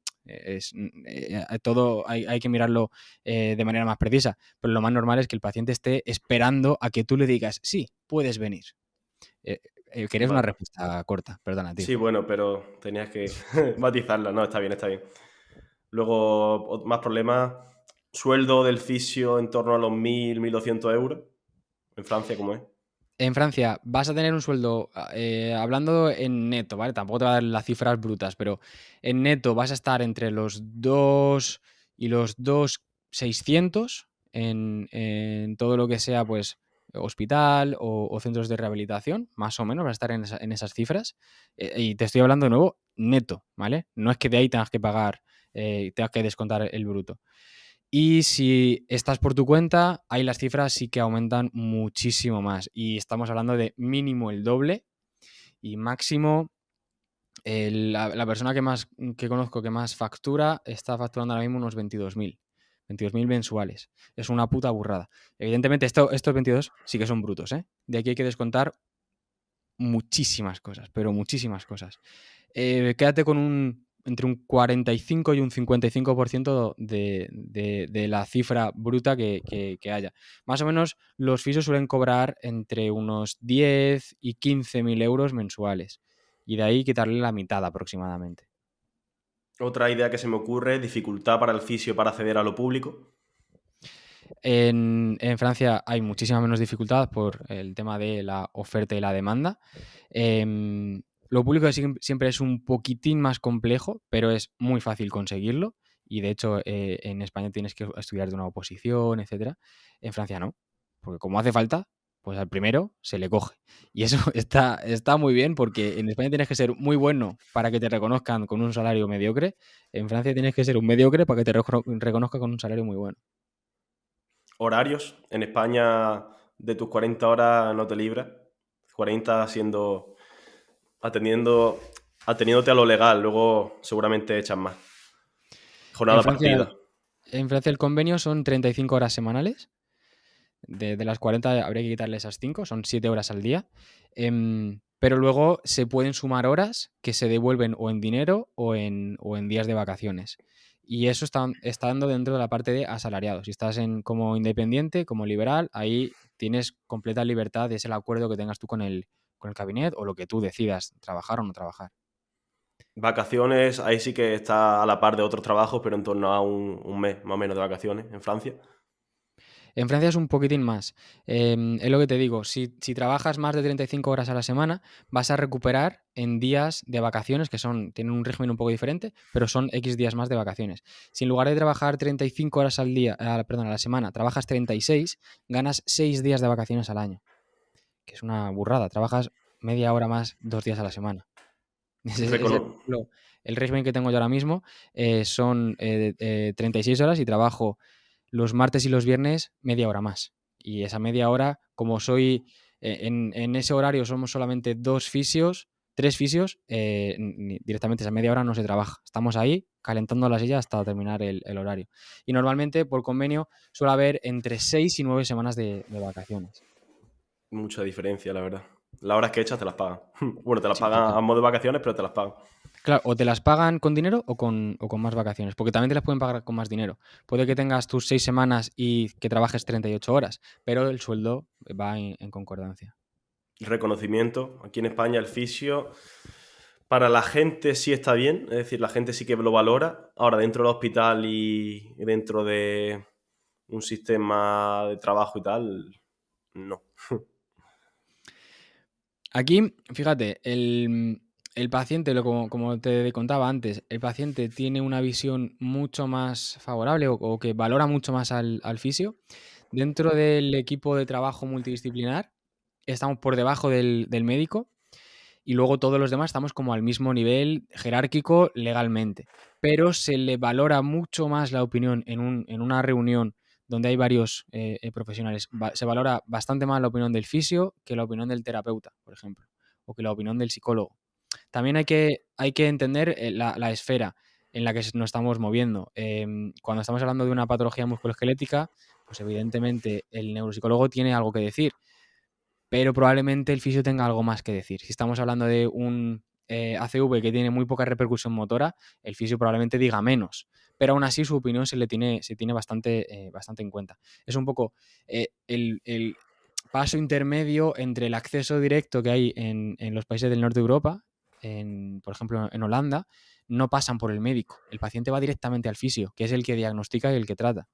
todo hay que mirarlo de manera más precisa, pero lo más normal es que el paciente esté esperando a que tú le digas, sí, puedes venir. Eh, Querías una Vale. respuesta corta, perdona, tío. Sí, bueno, pero tenías que matizarla. No, está bien, está bien. Luego, más problemas. Sueldo del fisio en torno a los 1.000, 1.200 euros. En Francia, ¿cómo es? En Francia vas a tener un sueldo, hablando en neto, ¿vale? Tampoco te va a dar las cifras brutas, pero en neto vas a estar entre los 2 y los 2.600 en todo lo que sea, pues, hospital o centros de rehabilitación, más o menos, vas a estar en esas cifras. Y te estoy hablando de nuevo neto, ¿vale? No es que de ahí tengas que pagar, tengas que descontar el bruto. Y si estás por tu cuenta, ahí las cifras sí que aumentan muchísimo más. Y estamos hablando de mínimo el doble y máximo, la persona que conozco que más factura está facturando ahora mismo unos 22.000 mensuales. Es una puta burrada. Evidentemente, estos 22 sí que son brutos, ¿eh? De aquí hay que descontar muchísimas cosas, pero muchísimas cosas. Quédate con entre un 45 y un 55% de la cifra bruta que haya. Más o menos los fisios suelen cobrar entre unos 10 y 15.000 euros mensuales. Y de ahí quitarle la mitad aproximadamente. Otra idea que se me ocurre es dificultad para el fisio para acceder a lo público. En Francia hay muchísima menos dificultad por el tema de la oferta y la demanda. Lo público siempre es un poquitín más complejo, pero es muy fácil conseguirlo. Y de hecho, en España tienes que estudiar de una oposición, etcétera. En Francia no, porque como hace falta, pues al primero se le coge. Y eso está muy bien porque en España tienes que ser muy bueno para que te reconozcan con un salario mediocre. En Francia tienes que ser un mediocre para que te reconozcan con un salario muy bueno. Horarios. En España, de tus 40 horas no te libras. 40 siendo, atendiendo, ateniéndote a lo legal, luego seguramente echas más. En Jornada Francia, partida. en Francia el convenio son 35 horas semanales. De las 40 habría que quitarle esas 5, son 7 horas al día. Pero luego se pueden sumar horas que se devuelven o en dinero o en días de vacaciones. Y eso está dando dentro de la parte de asalariado. Si estás como independiente, como liberal, ahí tienes completa libertad, es el acuerdo que tengas tú con el cabinet o lo que tú decidas, trabajar o no trabajar. Vacaciones, ahí sí que está a la par de otros trabajos, pero en torno a un mes más o menos de vacaciones en Francia. En Francia es un poquitín más. Es lo que te digo, si trabajas más de 35 horas a la semana, vas a recuperar en días de vacaciones, que tienen un régimen un poco diferente, pero son X días más de vacaciones. Si en lugar de trabajar 35 horas al día, perdón, a la semana, trabajas 36, ganas 6 días de vacaciones al año, que es una burrada. Trabajas media hora más 2 días a la semana. Ese, Recono- por ejemplo, el régimen que tengo yo ahora mismo son 36 horas y trabajo los martes y los viernes media hora más. Y esa media hora, como soy, en ese horario somos solamente 2 fisios, 3 fisios, directamente esa media hora no se trabaja. Estamos ahí calentando la silla hasta terminar el horario. Y normalmente por convenio suele haber entre 6 y 9 semanas de vacaciones. Mucha diferencia, la verdad. Las horas que echas te las pagan. Bueno, te las Sí, pagan total. a modo de vacaciones, pero te las pagan. Claro, o te las pagan con dinero o con más vacaciones, porque también te las pueden pagar con más dinero. Puede que tengas tus 6 semanas y que trabajes 38 horas, pero el sueldo va en concordancia. Reconocimiento. Aquí en España el fisio para la gente sí está bien, es decir, la gente sí que lo valora. Ahora, dentro del hospital y dentro de un sistema de trabajo y tal, no. Aquí, fíjate, el paciente, como te contaba antes, el paciente tiene una visión mucho más favorable o que valora mucho más al fisio. Dentro del equipo de trabajo multidisciplinar, estamos por debajo del médico. Y luego todos los demás estamos como al mismo nivel jerárquico legalmente. Pero se le valora mucho más la opinión en una reunión donde hay varios profesionales. Se valora bastante más la opinión del fisio que la opinión del terapeuta, por ejemplo, o que la opinión del psicólogo. También hay que entender la esfera en la que nos estamos moviendo. Cuando estamos hablando de una patología musculoesquelética, pues evidentemente el neuropsicólogo tiene algo que decir, pero probablemente el fisio tenga algo más que decir. Si estamos hablando de un ACV que tiene muy poca repercusión motora, el fisio probablemente diga menos, pero aún así su opinión se tiene bastante en cuenta. Es un poco el paso intermedio entre el acceso directo que hay en los países del norte de Europa, por ejemplo en Holanda, no pasan por el médico. El paciente va directamente al fisio, que es el que diagnostica y el que trata.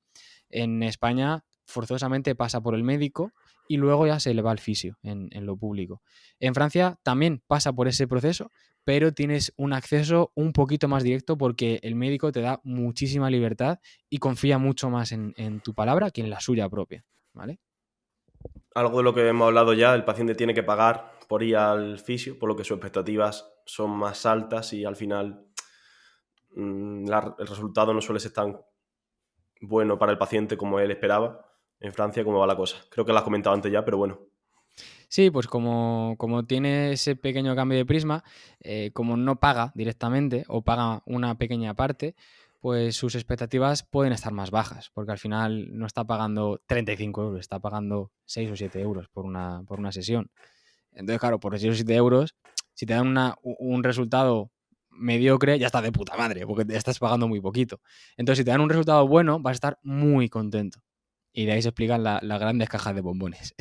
En España, forzosamente pasa por el médico y luego ya se le va al fisio en lo público. En Francia también pasa por ese proceso, pero tienes un acceso un poquito más directo porque el médico te da muchísima libertad y confía mucho más en tu palabra que en la suya propia, ¿vale? Algo de lo que hemos hablado ya, el paciente tiene que pagar por ir al fisio, por lo que sus expectativas son más altas y al final el resultado no suele ser tan bueno para el paciente como él esperaba. En Francia, ¿cómo va la cosa? Creo que lo has comentado antes ya, pero bueno. Sí, pues como tiene ese pequeño cambio de prisma, como no paga directamente o paga una pequeña parte, pues sus expectativas pueden estar más bajas, porque al final no está pagando 35 euros, está pagando 6 o 7 euros por una sesión. Entonces, claro, por 6 o 7 euros, si te dan un resultado mediocre, ya está de puta madre, porque te estás pagando muy poquito. Entonces, si te dan un resultado bueno, vas a estar muy contento. Y de ahí se explican las grandes cajas de bombones.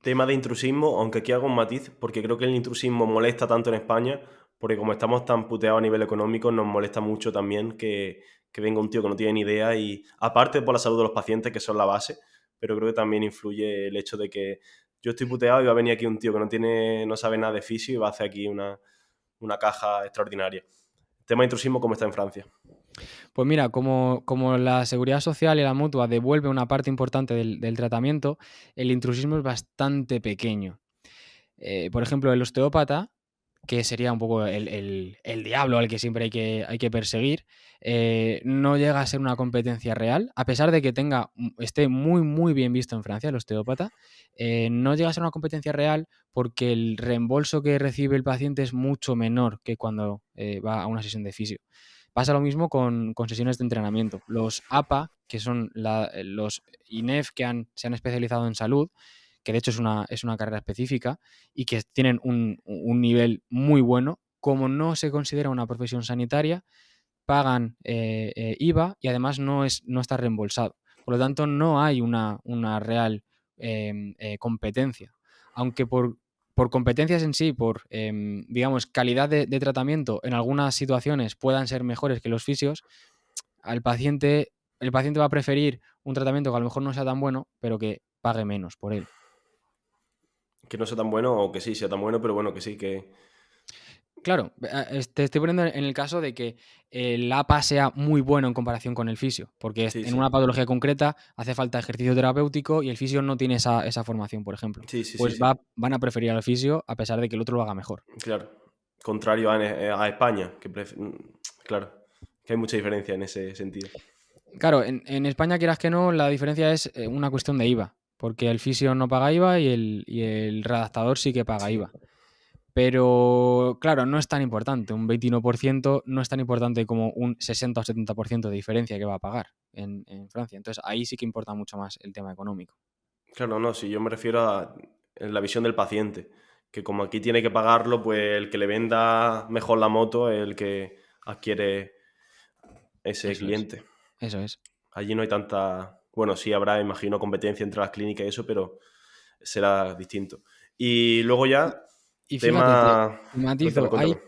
Tema de intrusismo, aunque aquí hago un matiz, porque creo que el intrusismo molesta tanto en España, porque como estamos tan puteados a nivel económico, nos molesta mucho también que venga un tío que no tiene ni idea y, aparte por la salud de los pacientes, que son la base, pero creo que también influye el hecho de que yo estoy puteado y va a venir aquí un tío que no sabe nada de fisio y va a hacer aquí una caja extraordinaria. Tema de intrusismo, ¿cómo está en Francia? Pues mira, como la seguridad social y la mutua devuelve una parte importante del tratamiento, el intrusismo es bastante pequeño. Por ejemplo, el osteópata, que sería un poco el diablo al que siempre hay que perseguir, no llega a ser una competencia real, a pesar de que esté muy, muy bien visto en Francia el osteópata, no llega a ser una competencia real porque el reembolso que recibe el paciente es mucho menor que cuando va a una sesión de fisio. Pasa lo mismo con sesiones de entrenamiento. Los APA, que son los INEF se han especializado en salud, que de hecho es una carrera específica y que tienen un nivel muy bueno, como no se considera una profesión sanitaria, pagan IVA y además no está reembolsado. Por lo tanto, no hay una real competencia. Aunque por competencias en sí, por digamos, calidad de tratamiento, en algunas situaciones puedan ser mejores que los fisios, el paciente va a preferir un tratamiento que a lo mejor no sea tan bueno, pero que pague menos por él. Que no sea tan bueno o que sí sea tan bueno, pero bueno, que sí, que... Claro, te estoy poniendo en el caso de que el APA sea muy bueno en comparación con el fisio, porque Sí, en sí. una patología concreta hace falta ejercicio terapéutico y el fisio no tiene esa formación, por ejemplo. Sí, sí, sí, Pues sí. van a preferir al fisio a pesar de que el otro lo haga mejor. Claro. Contrario a España, claro, que hay mucha diferencia en ese sentido. Claro, en España, quieras que no, la diferencia es una cuestión de IVA, porque el fisio no paga IVA y el redactador sí que paga Sí. IVA. Pero claro, no es tan importante. Un 21% no es tan importante como un 60 o 70% de diferencia que va a pagar en Francia. Entonces ahí sí que importa mucho más el tema económico. Claro, no, si yo me refiero a en la visión del paciente, que como aquí tiene que pagarlo, pues el que le venda mejor la moto es el que adquiere ese Eso es, cliente. eso es. Allí no hay tanta, bueno, sí habrá, imagino, competencia entre las clínicas y eso, pero será distinto. Y luego Y, ya, y fíjate, tema... te Cuéntame, matizo, cuéntame.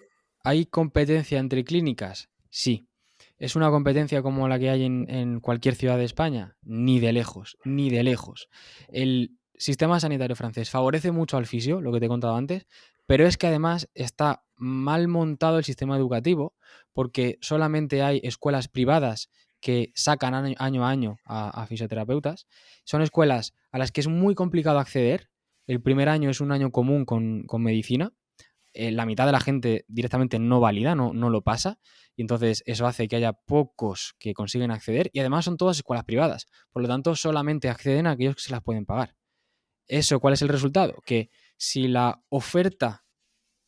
¿hay competencia entre clínicas? Sí. ¿Es una competencia como la que hay en cualquier ciudad de España? Ni de lejos, ni de lejos. El sistema sanitario francés favorece mucho al fisio, lo que te he contado antes, pero es que además está mal montado el sistema educativo porque solamente hay escuelas privadas que sacan año a año a fisioterapeutas. Son escuelas a las que es muy complicado acceder. El primer año es un año común con medicina. La mitad de la gente directamente no valida, no lo pasa, y entonces eso hace que haya pocos que consiguen acceder, y además son todas escuelas privadas, por lo tanto solamente acceden a aquellos que se las pueden pagar. Eso, ¿cuál es el resultado? Que si la oferta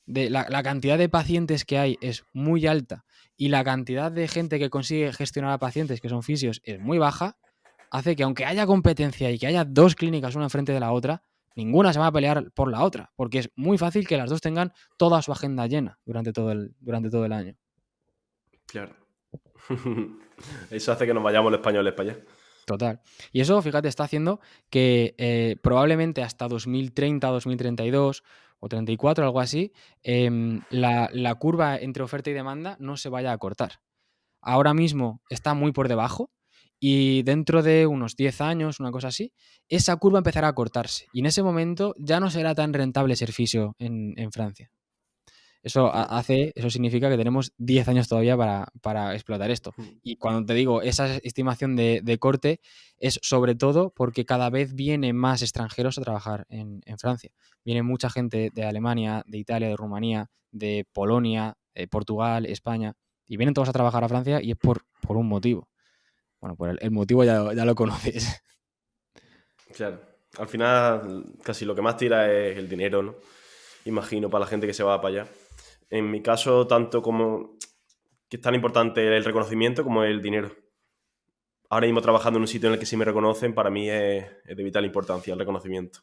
de la cantidad de pacientes que hay es muy alta y la cantidad de gente que consigue gestionar a pacientes que son fisios es muy baja, hace que aunque haya competencia y que haya dos clínicas una enfrente de la otra, ninguna se va a pelear por la otra, porque es muy fácil que las dos tengan toda su agenda llena durante todo el año. Claro. Eso hace que nos vayamos los españoles para allá. Total. Y eso, fíjate, está haciendo que probablemente hasta 2030, 2032 o 34, algo así, la curva entre oferta y demanda no se vaya a cortar. Ahora mismo está muy por debajo y dentro de unos 10 años, una cosa así, esa curva empezará a cortarse y en ese momento ya no será tan rentable ser fisio en Francia. Eso significa que tenemos 10 años todavía para explotar esto. Y cuando te digo esa estimación de corte, es sobre todo porque cada vez vienen más extranjeros a trabajar en Francia. Viene mucha gente de Alemania, de Italia, de Rumanía, de Polonia, Portugal, España, y vienen todos a trabajar a Francia y es por un motivo. Bueno, por el motivo ya lo conoces. Claro. Al final, casi lo que más tira es el dinero, ¿no? Imagino, para la gente que se va para allá. En mi caso, tanto como que es tan importante el reconocimiento como el dinero. Ahora mismo trabajando en un sitio en el que sí me reconocen, para mí es de vital importancia el reconocimiento.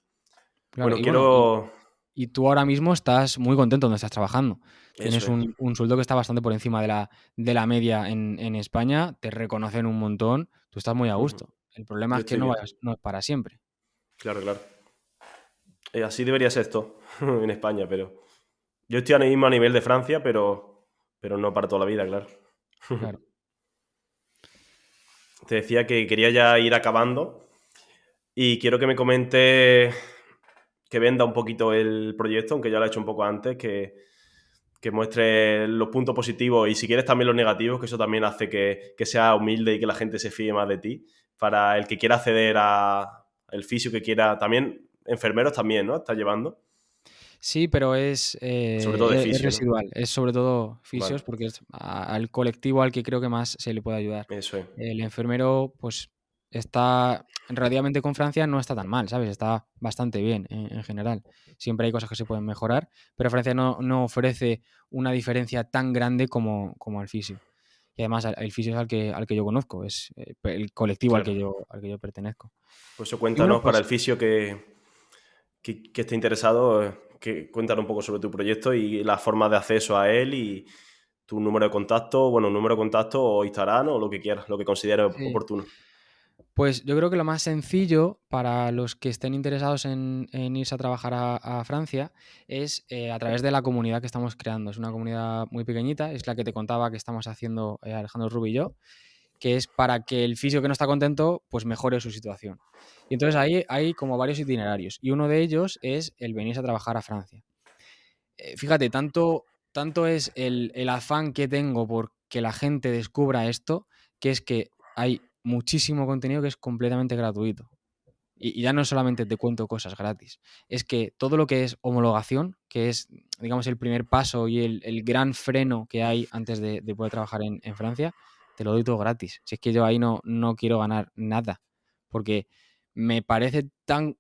Claro, Bueno, y bueno, quiero... y tú ahora mismo estás muy contento donde estás trabajando. Eso Tienes es. un sueldo que está bastante por encima de la media en España, te reconocen un montón, tú estás muy a Ujú. gusto. El problema Yo es que estoy bien. no es para siempre. Claro, claro. Así debería ser esto en España, pero... Yo estoy ahora mismo a nivel de Francia, pero no para toda la vida, claro. Claro. Te decía que quería ya ir acabando y quiero que me comente, que venda un poquito el proyecto, aunque ya lo he hecho un poco antes, que muestre los puntos positivos y si quieres también los negativos, que eso también hace que sea humilde y que la gente se fíe más de ti. Para el que quiera acceder a el fisio, que quiera, también enfermeros también, ¿no? Estás llevando. Sí, pero Sobre todo de es fisio, ¿no? residual. Es sobre todo Vale, fisios porque es al colectivo al que creo que más se le puede ayudar. eso es. El enfermero, pues, está relativamente con Francia no está tan mal, ¿sabes? Está bastante bien en general. Siempre hay cosas que se pueden mejorar, pero Francia no ofrece una diferencia tan grande como el fisio. Y además el fisio es al que yo conozco, es, el colectivo Claro. al que yo pertenezco. Pues eso, Y bueno, cuéntanos para pues el fisio que esté interesado, que cuéntanos un poco sobre tu proyecto y la forma de acceso a él y tu número de contacto, bueno, un número de contacto o Instagram o lo que quieras, lo que consideres sí. oportuno. Pues yo creo que lo más sencillo para los que estén interesados en irse a trabajar a Francia es a través de la comunidad que estamos creando. Es una comunidad muy pequeñita, es la que te contaba que estamos haciendo Alejandro Rubio y yo, que es para que el fisio que no está contento pues mejore su situación. Y entonces ahí hay como varios itinerarios y uno de ellos es el venirse a trabajar a Francia. Fíjate, tanto es el afán que tengo por que la gente descubra esto, que es que hay muchísimo contenido que es completamente gratuito. Y ya no solamente te cuento cosas gratis, es que todo lo que es homologación, que es, digamos, el primer paso y el gran freno que hay antes de poder trabajar en Francia, te lo doy todo gratis. Si es que yo ahí no quiero ganar nada, porque me parece tan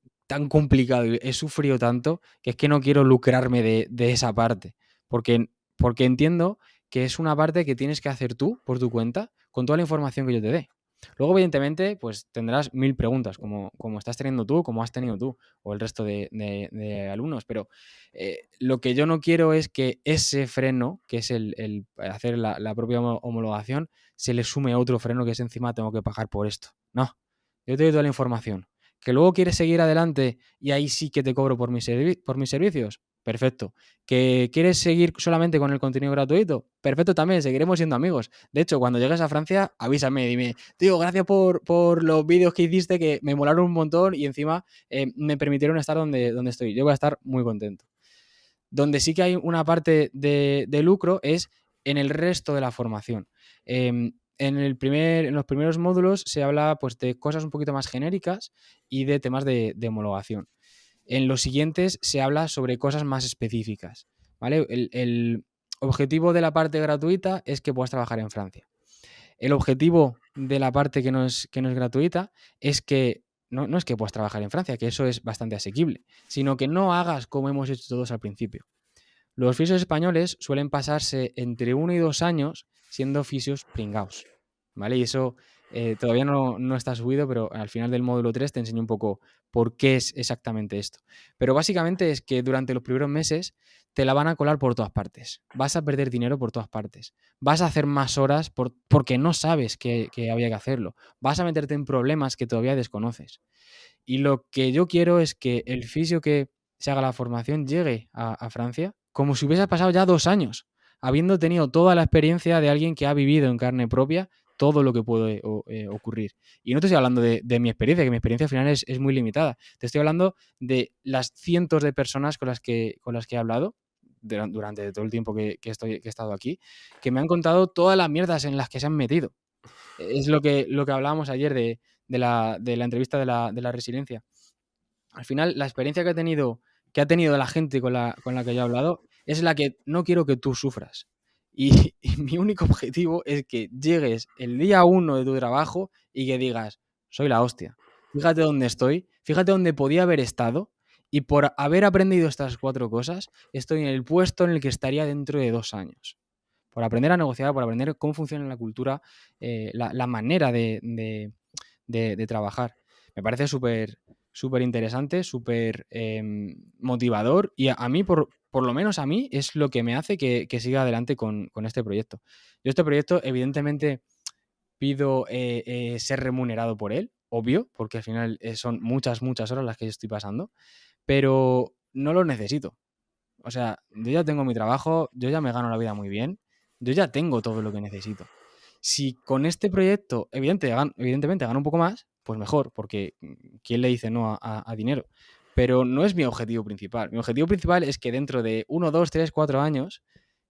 complicado y he sufrido tanto que es que no quiero lucrarme de esa parte, porque entiendo que es una parte que tienes que hacer tú por tu cuenta con toda la información que yo te dé. Luego, evidentemente, pues tendrás 1000 preguntas, como estás teniendo tú, como has tenido tú, o el resto de alumnos, pero lo que yo no quiero es que ese freno, que es el hacer la propia homologación, se le sume otro freno que es encima tengo que pagar por esto. No, yo te doy toda la información. ¿Que luego quieres seguir adelante y ahí sí que te cobro por mis servicios? Perfecto. ¿Que quieres seguir solamente con el contenido gratuito? Perfecto también, seguiremos siendo amigos. De hecho, cuando llegues a Francia, avísame, dime, tío, gracias por los vídeos que hiciste que me molaron un montón y encima me permitieron estar donde estoy. Yo voy a estar muy contento. Donde sí que hay una parte de lucro es en el resto de la formación. En los primeros módulos se habla pues, de cosas un poquito más genéricas y de temas de homologación. En los siguientes se habla sobre cosas más específicas. ¿Vale? El objetivo de la parte gratuita es que puedas trabajar en Francia. El objetivo de la parte que no es gratuita es que no es que puedas trabajar en Francia, que eso es bastante asequible, sino que no hagas como hemos hecho todos al principio. Los fisios españoles suelen pasarse entre 1 y 2 años siendo fisios pringaos, ¿vale? Y eso todavía no está subido, pero al final del módulo 3 te enseño un poco por qué es exactamente esto. Pero básicamente es que durante los primeros meses te la van a colar por todas partes. Vas a perder dinero por todas partes. Vas a hacer más horas porque no sabes que había que hacerlo. Vas a meterte en problemas que todavía desconoces. Y lo que yo quiero es que el fisio que se haga la formación llegue a Francia como si hubiese pasado ya 2 años, habiendo tenido toda la experiencia de alguien que ha vivido en carne propia todo lo que puede ocurrir. Y no te estoy hablando de mi experiencia, que mi experiencia al final es muy limitada. Te estoy hablando de las cientos de personas con las que he hablado durante todo el tiempo que he estado aquí, que me han contado todas las mierdas en las que se han metido. Es lo que hablábamos ayer de la entrevista de la resiliencia. Al final, la experiencia que ha tenido la gente con la que yo he hablado es la que no quiero que tú sufras. Y mi único objetivo es que llegues el día 1 de tu trabajo y que digas, soy la hostia. Fíjate dónde estoy, fíjate dónde podía haber estado y por haber aprendido estas 4 cosas, estoy en el puesto en el que estaría dentro de 2 años. Por aprender a negociar, por aprender cómo funciona la cultura, la manera de trabajar. Me parece súper interesante, súper motivador y a mí, por lo menos a mí, es lo que me hace que siga adelante con este proyecto. Yo este proyecto, evidentemente, pido ser remunerado por él, obvio, porque al final son muchas, muchas horas las que yo estoy pasando, pero no lo necesito. O sea, yo ya tengo mi trabajo, yo ya me gano la vida muy bien, yo ya tengo todo lo que necesito. Si con este proyecto, evidentemente, gano un poco más, pues mejor, porque ¿quién le dice no a dinero? Pero no es mi objetivo principal. Mi objetivo principal es que dentro de 1, 2, 3, 4 años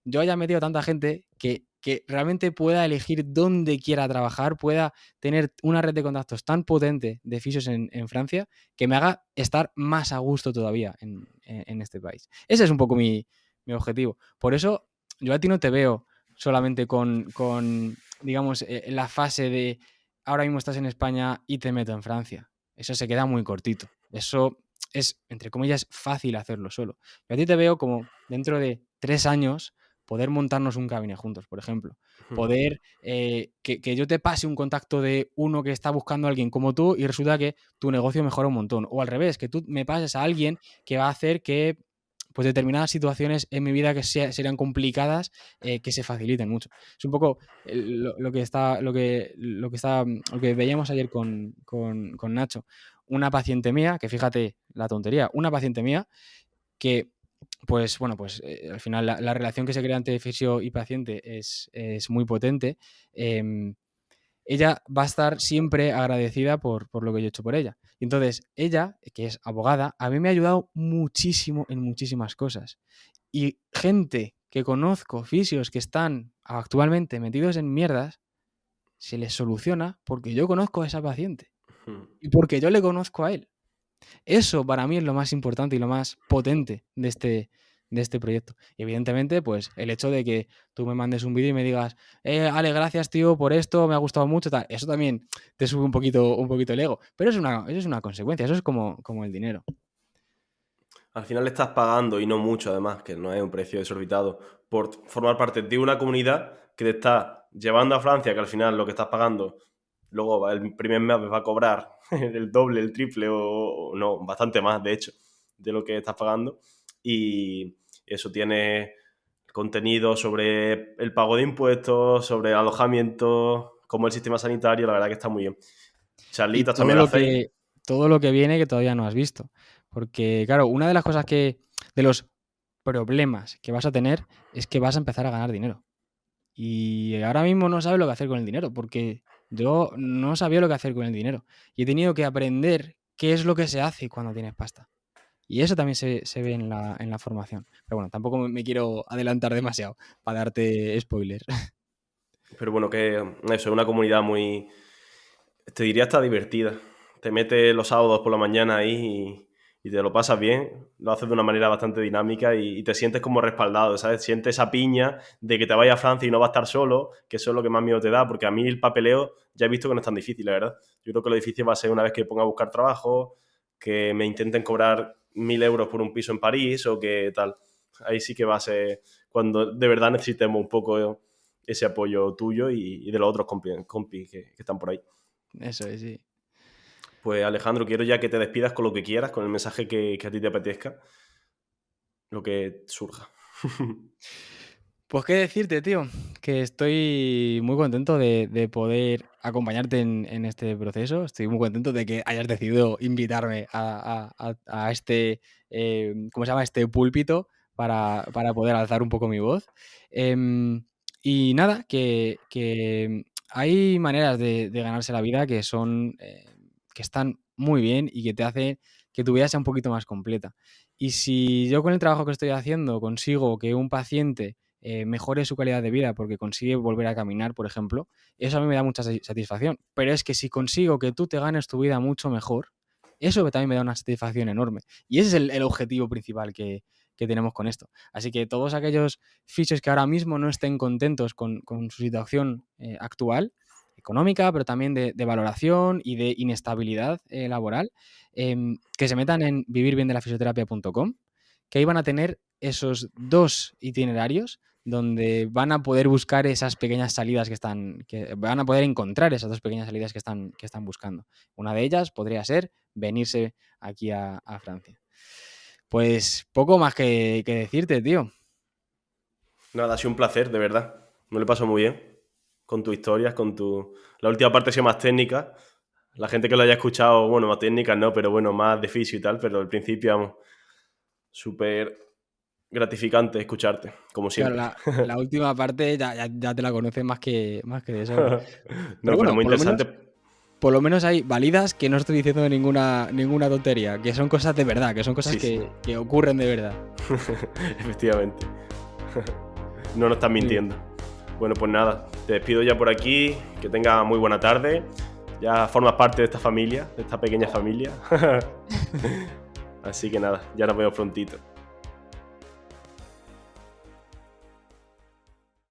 yo haya metido a tanta gente que que realmente pueda elegir dónde quiera trabajar, pueda tener una red de contactos tan potente de fisios en Francia, que me haga estar más a gusto todavía en este país. Ese es un poco mi objetivo. Por eso yo a ti no te veo solamente con digamos, la fase de ahora mismo estás en España y te meto en Francia. Eso se queda muy cortito. Eso es, entre comillas, fácil hacerlo solo. Yo a ti te veo como dentro de 3 años poder montarnos un cabinet juntos, por ejemplo. Poder que yo te pase un contacto de uno que está buscando a alguien como tú y resulta que tu negocio mejora un montón. O al revés, que tú me pases a alguien que va a hacer que pues determinadas situaciones en mi vida que serían complicadas, que se faciliten mucho. Es un poco lo que veíamos ayer con Nacho. Una paciente mía, que fíjate la tontería, una paciente mía que, pues bueno, pues al final la relación que se crea entre fisio y paciente es muy potente. Ella va a estar siempre agradecida por lo que yo he hecho por ella. Y entonces, ella, que es abogada, a mí me ha ayudado muchísimo en muchísimas cosas. Y gente que conozco, fisios que están actualmente metidos en mierdas, se les soluciona porque yo conozco a esa paciente y porque yo le conozco a él. Eso para mí es lo más importante y lo más potente de este proyecto. Y evidentemente, pues el hecho de que tú me mandes un vídeo y me digas, Ale, gracias, tío, por esto, me ha gustado mucho, tal. Eso también te sube un poquito el ego. Pero eso es una consecuencia, eso es como el dinero. Al final le estás pagando, y no mucho además, que no es un precio desorbitado, por formar parte de una comunidad que te está llevando a Francia, que al final lo que estás pagando, luego el primer mes va a cobrar el doble, el triple o no, bastante más, de hecho, de lo que estás pagando. Y eso tiene contenido sobre el pago de impuestos, sobre alojamiento, como el sistema sanitario, la verdad que está muy bien. Y Charlitas también hacéis. todo lo que viene que todavía no has visto. Porque, claro, una de las cosas de los problemas que vas a tener es que vas a empezar a ganar dinero. Y ahora mismo no sabes lo que hacer con el dinero, porque yo no sabía lo que hacer con el dinero. Y he tenido que aprender qué es lo que se hace cuando tienes pasta. Y eso también se ve en la formación. Pero bueno, tampoco me quiero adelantar demasiado para darte spoilers. Pero bueno, que eso, es una comunidad muy, te diría hasta divertida. Te metes los sábados por la mañana ahí y te lo pasas bien, lo haces de una manera bastante dinámica y te sientes como respaldado, ¿sabes? Sientes esa piña de que te vayas a Francia y no vas a estar solo, que eso es lo que más miedo te da, porque a mí el papeleo ya he visto que no es tan difícil, la verdad. Yo creo que lo difícil va a ser una vez que ponga a buscar trabajo, que me intenten cobrar 1.000 euros por un piso en París o que tal. Ahí sí que va a ser cuando de verdad necesitemos un poco ese apoyo tuyo y de los otros compis que están por ahí. Eso es, sí. Pues Alejandro, quiero ya que te despidas con lo que quieras, con el mensaje que a ti te apetezca, lo que surja. Pues qué decirte, tío, que estoy muy contento de poder acompañarte en este proceso. Estoy muy contento de que hayas decidido invitarme a este, ¿cómo se llama? Este púlpito para poder alzar un poco mi voz. Y nada, que hay maneras de ganarse la vida que son, que están muy bien y que te hacen que tu vida sea un poquito más completa. Y si yo con el trabajo que estoy haciendo consigo que un paciente mejore su calidad de vida porque consigue volver a caminar, por ejemplo, eso a mí me da mucha satisfacción. Pero es que si consigo que tú te ganes tu vida mucho mejor, eso también me da una satisfacción enorme. Y ese es el objetivo principal que tenemos con esto. Así que todos aquellos fisios que ahora mismo no estén contentos con su situación actual, económica, pero también de valoración y de inestabilidad laboral, que se metan en vivirbiendelafisioterapia.com, que ahí van a tener esos 2 itinerarios donde van a poder buscar esas pequeñas salidas que van a poder encontrar esas 2 pequeñas salidas que están buscando. Una de ellas podría ser venirse aquí a Francia. Pues poco más que decirte, tío. Nada, ha sido un placer, de verdad. Me lo he pasado muy bien con tus historias, La última parte ha sido más técnica. La gente que lo haya escuchado, bueno, más técnica no, pero bueno, más de fisio y tal, pero al principio, vamos, súper gratificante escucharte, como siempre. Claro, la última parte ya te la conoces más que de sobra. Pero No, pero bueno, muy interesante. por lo menos hay validas que no estoy diciendo ninguna tontería, que son cosas de verdad, que son cosas Sí. que ocurren de verdad. Efectivamente. No nos estás mintiendo. Bueno, pues nada, te despido ya por aquí, que tengas muy buena tarde. Ya formas parte de esta familia, de esta pequeña familia. Así que nada, ya nos vemos prontito.